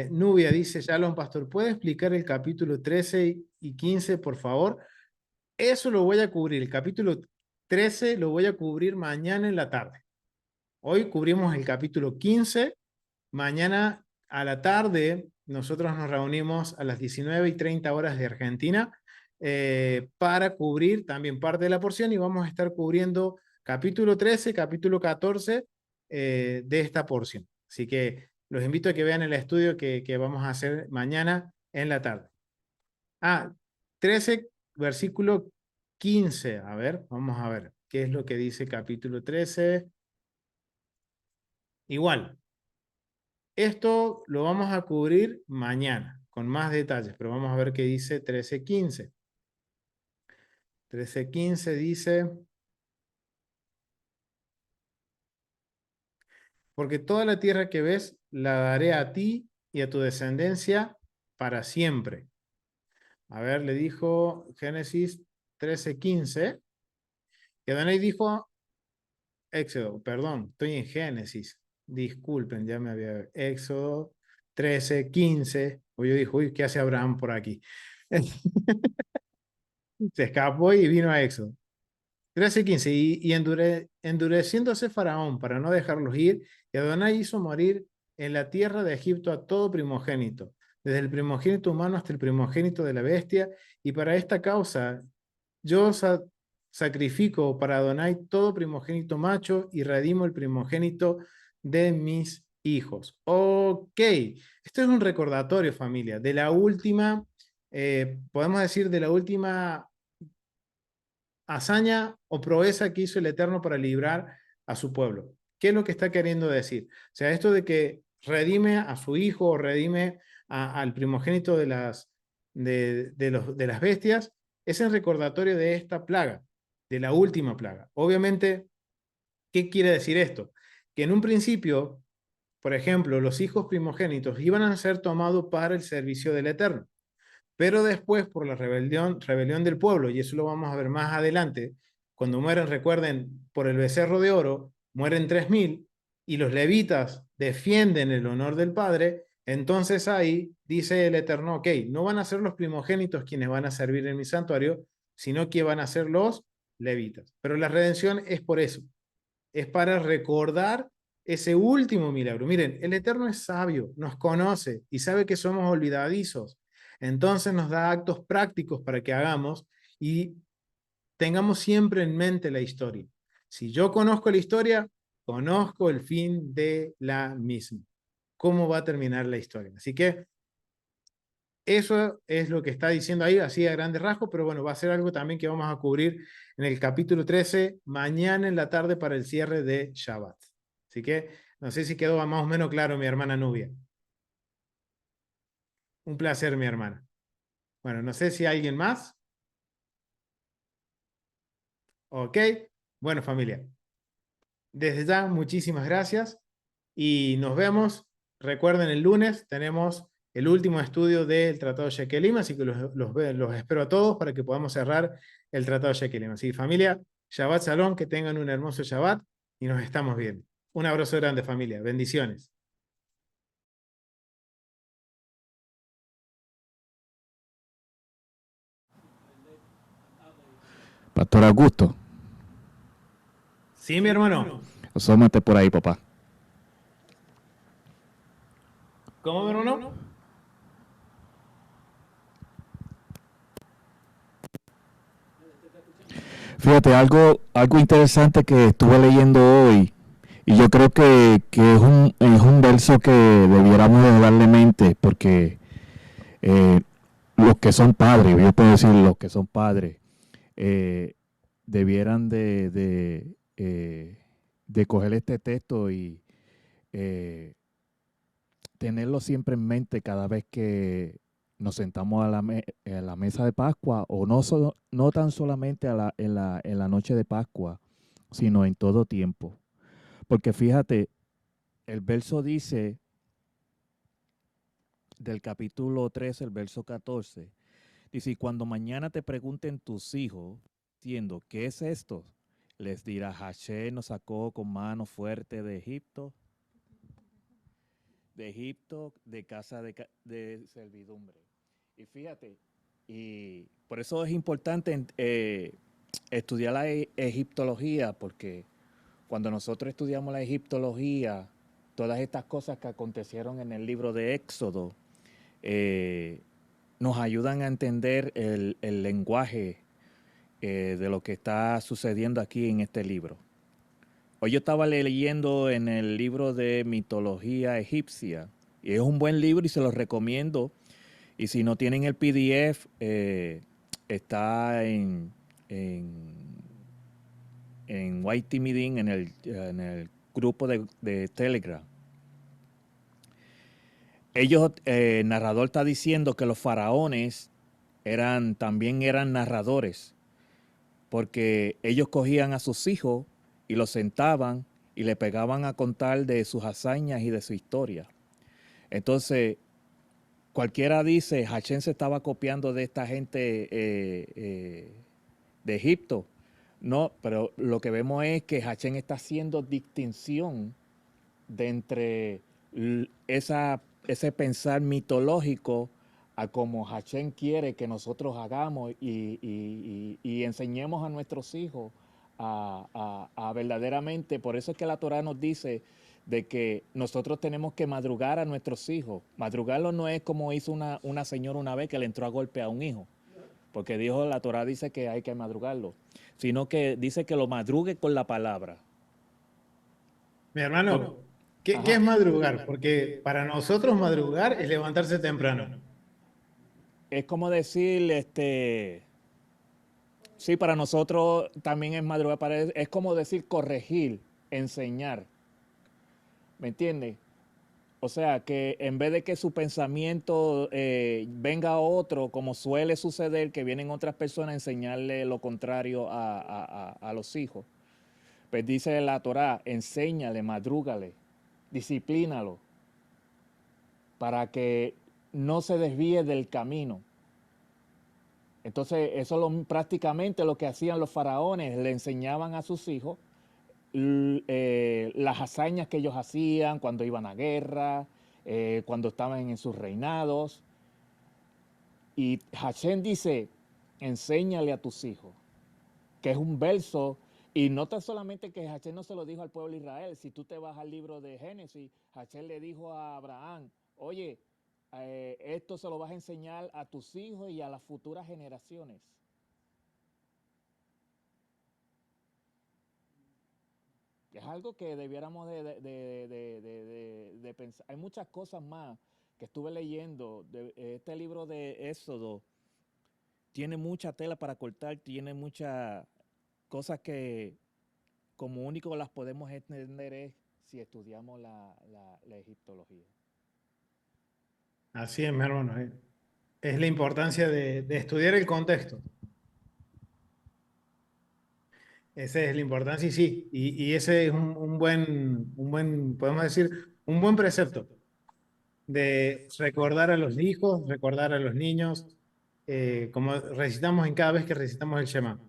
Nubia dice, Shalom, pastor, ¿puede explicar el capítulo 13 y 15, por favor? Eso lo voy a cubrir, el capítulo 13 lo voy a cubrir mañana en la tarde. Hoy cubrimos el capítulo 15, mañana a la tarde nosotros nos reunimos a las 19:30 de Argentina para cubrir también parte de la porción y vamos a estar cubriendo capítulo 13, capítulo 14 de esta porción. Así que los invito a que vean el estudio que vamos a hacer mañana en la tarde. 13, versículo 15. A ver, vamos a ver qué es lo que dice capítulo 13. Igual, esto lo vamos a cubrir mañana con más detalles, pero vamos a ver qué dice 13:15. 13:15 dice, porque toda la tierra que ves la daré a ti y a tu descendencia para siempre. A ver, le dijo Génesis 13:15. Y Adonai dijo, Éxodo, perdón, estoy en Génesis, disculpen, ya me había, Éxodo 13, 15, o yo dije, uy, ¿qué hace Abraham por aquí? Se escapó y vino a Éxodo. 13, 15, y endureciéndose Faraón para no dejarlos ir, y Adonai hizo morir en la tierra de Egipto a todo primogénito, desde el primogénito humano hasta el primogénito de la bestia, y para esta causa yo sacrifico para Adonai todo primogénito macho y redimo el primogénito de mis hijos. Ok, esto es un recordatorio, familia, de la última, podemos decir, de la última hazaña o proeza que hizo el Eterno para librar a su pueblo. ¿Qué es lo que está queriendo decir? O sea, esto de que redime a su hijo o redime al primogénito de las bestias, es el recordatorio de esta plaga, de la última plaga. Obviamente, ¿qué quiere decir esto? Que en un principio, por ejemplo, los hijos primogénitos iban a ser tomados para el servicio del Eterno. Pero después, por la rebelión del pueblo, y eso lo vamos a ver más adelante, cuando mueren, recuerden, por el becerro de oro, mueren 3000 y los levitas defienden el honor del Padre, entonces ahí dice el Eterno, ok, no van a ser los primogénitos quienes van a servir en mi santuario, sino que van a ser los levitas. Pero la redención es por eso, es para recordar ese último milagro. Miren, el Eterno es sabio, nos conoce y sabe que somos olvidadizos. Entonces nos da actos prácticos para que hagamos y tengamos siempre en mente la historia. Si yo conozco la historia, conozco el fin de la misma. ¿Cómo va a terminar la historia? Así que eso es lo que está diciendo ahí, así a grandes rasgos, pero bueno, va a ser algo también que vamos a cubrir en el capítulo 13, mañana en la tarde para el cierre de Shabbat. Así que no sé si quedó más o menos claro, mi hermana Nubia. Un placer, mi hermana. Bueno, no sé si hay alguien más. Ok. Bueno, familia. Desde ya, muchísimas gracias y nos vemos. Recuerden, el lunes tenemos el último estudio del Tratado de Shekelim, así que los espero a todos para que podamos cerrar el Tratado de Shekelim. Así, familia, Shabbat Shalom, que tengan un hermoso Shabbat y nos estamos viendo. Un abrazo grande, familia. Bendiciones. Pastor Augusto, Sí, mi hermano. asómate por ahí, papá. ¿Cómo, mi hermano? Fíjate, algo interesante que estuve leyendo hoy, y yo creo que es un verso que debiéramos de darle mente, porque los que son padres, yo puedo decir los que son padres, debieran de coger este texto y tenerlo siempre en mente cada vez que nos sentamos a la mesa de Pascua, o no tan solamente en la noche de Pascua, sino en todo tiempo. Porque fíjate, el verso dice del capítulo 13, el verso 14, dice, y cuando mañana te pregunten tus hijos, diciendo, ¿qué es esto? Les dirá, Hashem nos sacó con mano fuerte de Egipto, de casa de servidumbre. Y fíjate, y por eso es importante estudiar la egiptología, porque cuando nosotros estudiamos la egiptología, todas estas cosas que acontecieron en el libro de Éxodo, nos ayudan a entender el lenguaje de lo que está sucediendo aquí en este libro. Hoy yo estaba leyendo en el libro de mitología egipcia, y es un buen libro y se los recomiendo. Y si no tienen el PDF, está en YT Meeting, en el grupo de Telegram. El narrador está diciendo que los faraones también eran narradores, porque ellos cogían a sus hijos y los sentaban y le pegaban a contar de sus hazañas y de su historia. Entonces, cualquiera dice, Hashem se estaba copiando de esta gente de Egipto. No, pero lo que vemos es que Hashem está haciendo distinción de entre ese pensar mitológico a como Hashem quiere que nosotros hagamos y enseñemos a nuestros hijos a verdaderamente. Por eso es que la Torah nos dice de que nosotros tenemos que madrugar a nuestros hijos. Madrugarlo no es como hizo una señora una vez que le entró a golpe a un hijo, porque la Torah dice que hay que madrugarlo, sino que dice que lo madrugue con la palabra. Mi hermano, ¿qué es madrugar? Porque para nosotros madrugar es levantarse temprano. Es como decir, sí, para nosotros también es madrugar, es como decir corregir, enseñar. ¿Me entiendes? O sea, que en vez de que su pensamiento venga otro, como suele suceder, que vienen otras personas a enseñarle lo contrario a los hijos. Pues dice la Torá, enséñale, madrúgale, disciplínalo, para que no se desvíe del camino. Entonces, eso prácticamente lo que hacían los faraones, le enseñaban a sus hijos las hazañas que ellos hacían cuando iban a guerra, cuando estaban en sus reinados. Y Hashem dice, enséñale a tus hijos, que es un verso, y no tan solamente que Hashem no se lo dijo al pueblo de Israel. Si tú te vas al libro de Génesis, Hashem le dijo a Abraham, oye, esto se lo vas a enseñar a tus hijos y a las futuras generaciones. Es algo que debiéramos de pensar. Hay muchas cosas más que estuve leyendo. Este libro de Éxodo tiene mucha tela para cortar, tiene muchas cosas que como único las podemos entender es si estudiamos la egiptología. Así es, mi hermano. Es la importancia de estudiar el contexto. Esa es la importancia y sí, y ese es un buen, podemos decir, un buen precepto de recordar a los hijos, recordar a los niños, como recitamos en cada vez que recitamos el Shema.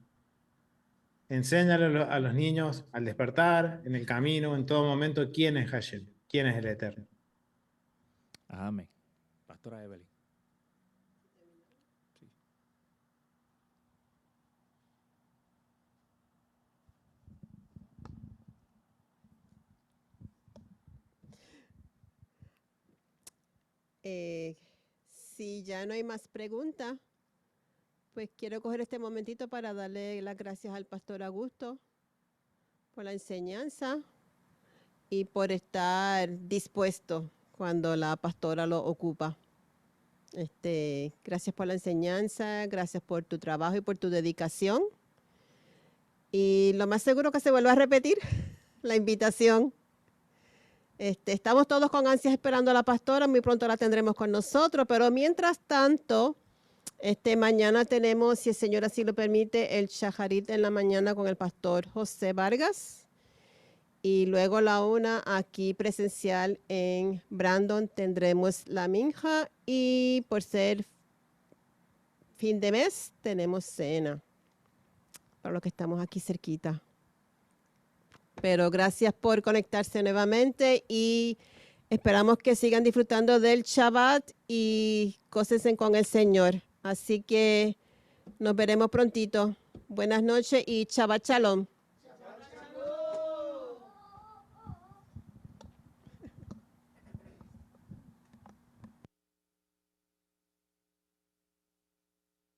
Enséñale a los niños al despertar, en el camino, en todo momento, quién es Hashem, quién es el Eterno. Amén. Pastora Evelyn. Si ya no hay más preguntas, pues quiero coger este momentito para darle las gracias al pastor Augusto por la enseñanza y por estar dispuesto cuando la pastora lo ocupa. Gracias por la enseñanza, gracias por tu trabajo y por tu dedicación. Y lo más seguro que se vuelva a repetir la invitación. Estamos todos con ansias esperando a la pastora, muy pronto la tendremos con nosotros, pero mientras tanto, mañana tenemos, si el Señor así lo permite, el Shaharit en la mañana con el pastor José Vargas. Y luego a la 1 aquí presencial en Brandon tendremos la minja y por ser fin de mes tenemos cena para los que estamos aquí cerquita. Pero gracias por conectarse nuevamente y esperamos que sigan disfrutando del Shabbat y gócense con el Señor. Así que nos veremos prontito. Buenas noches y Shabbat Shalom.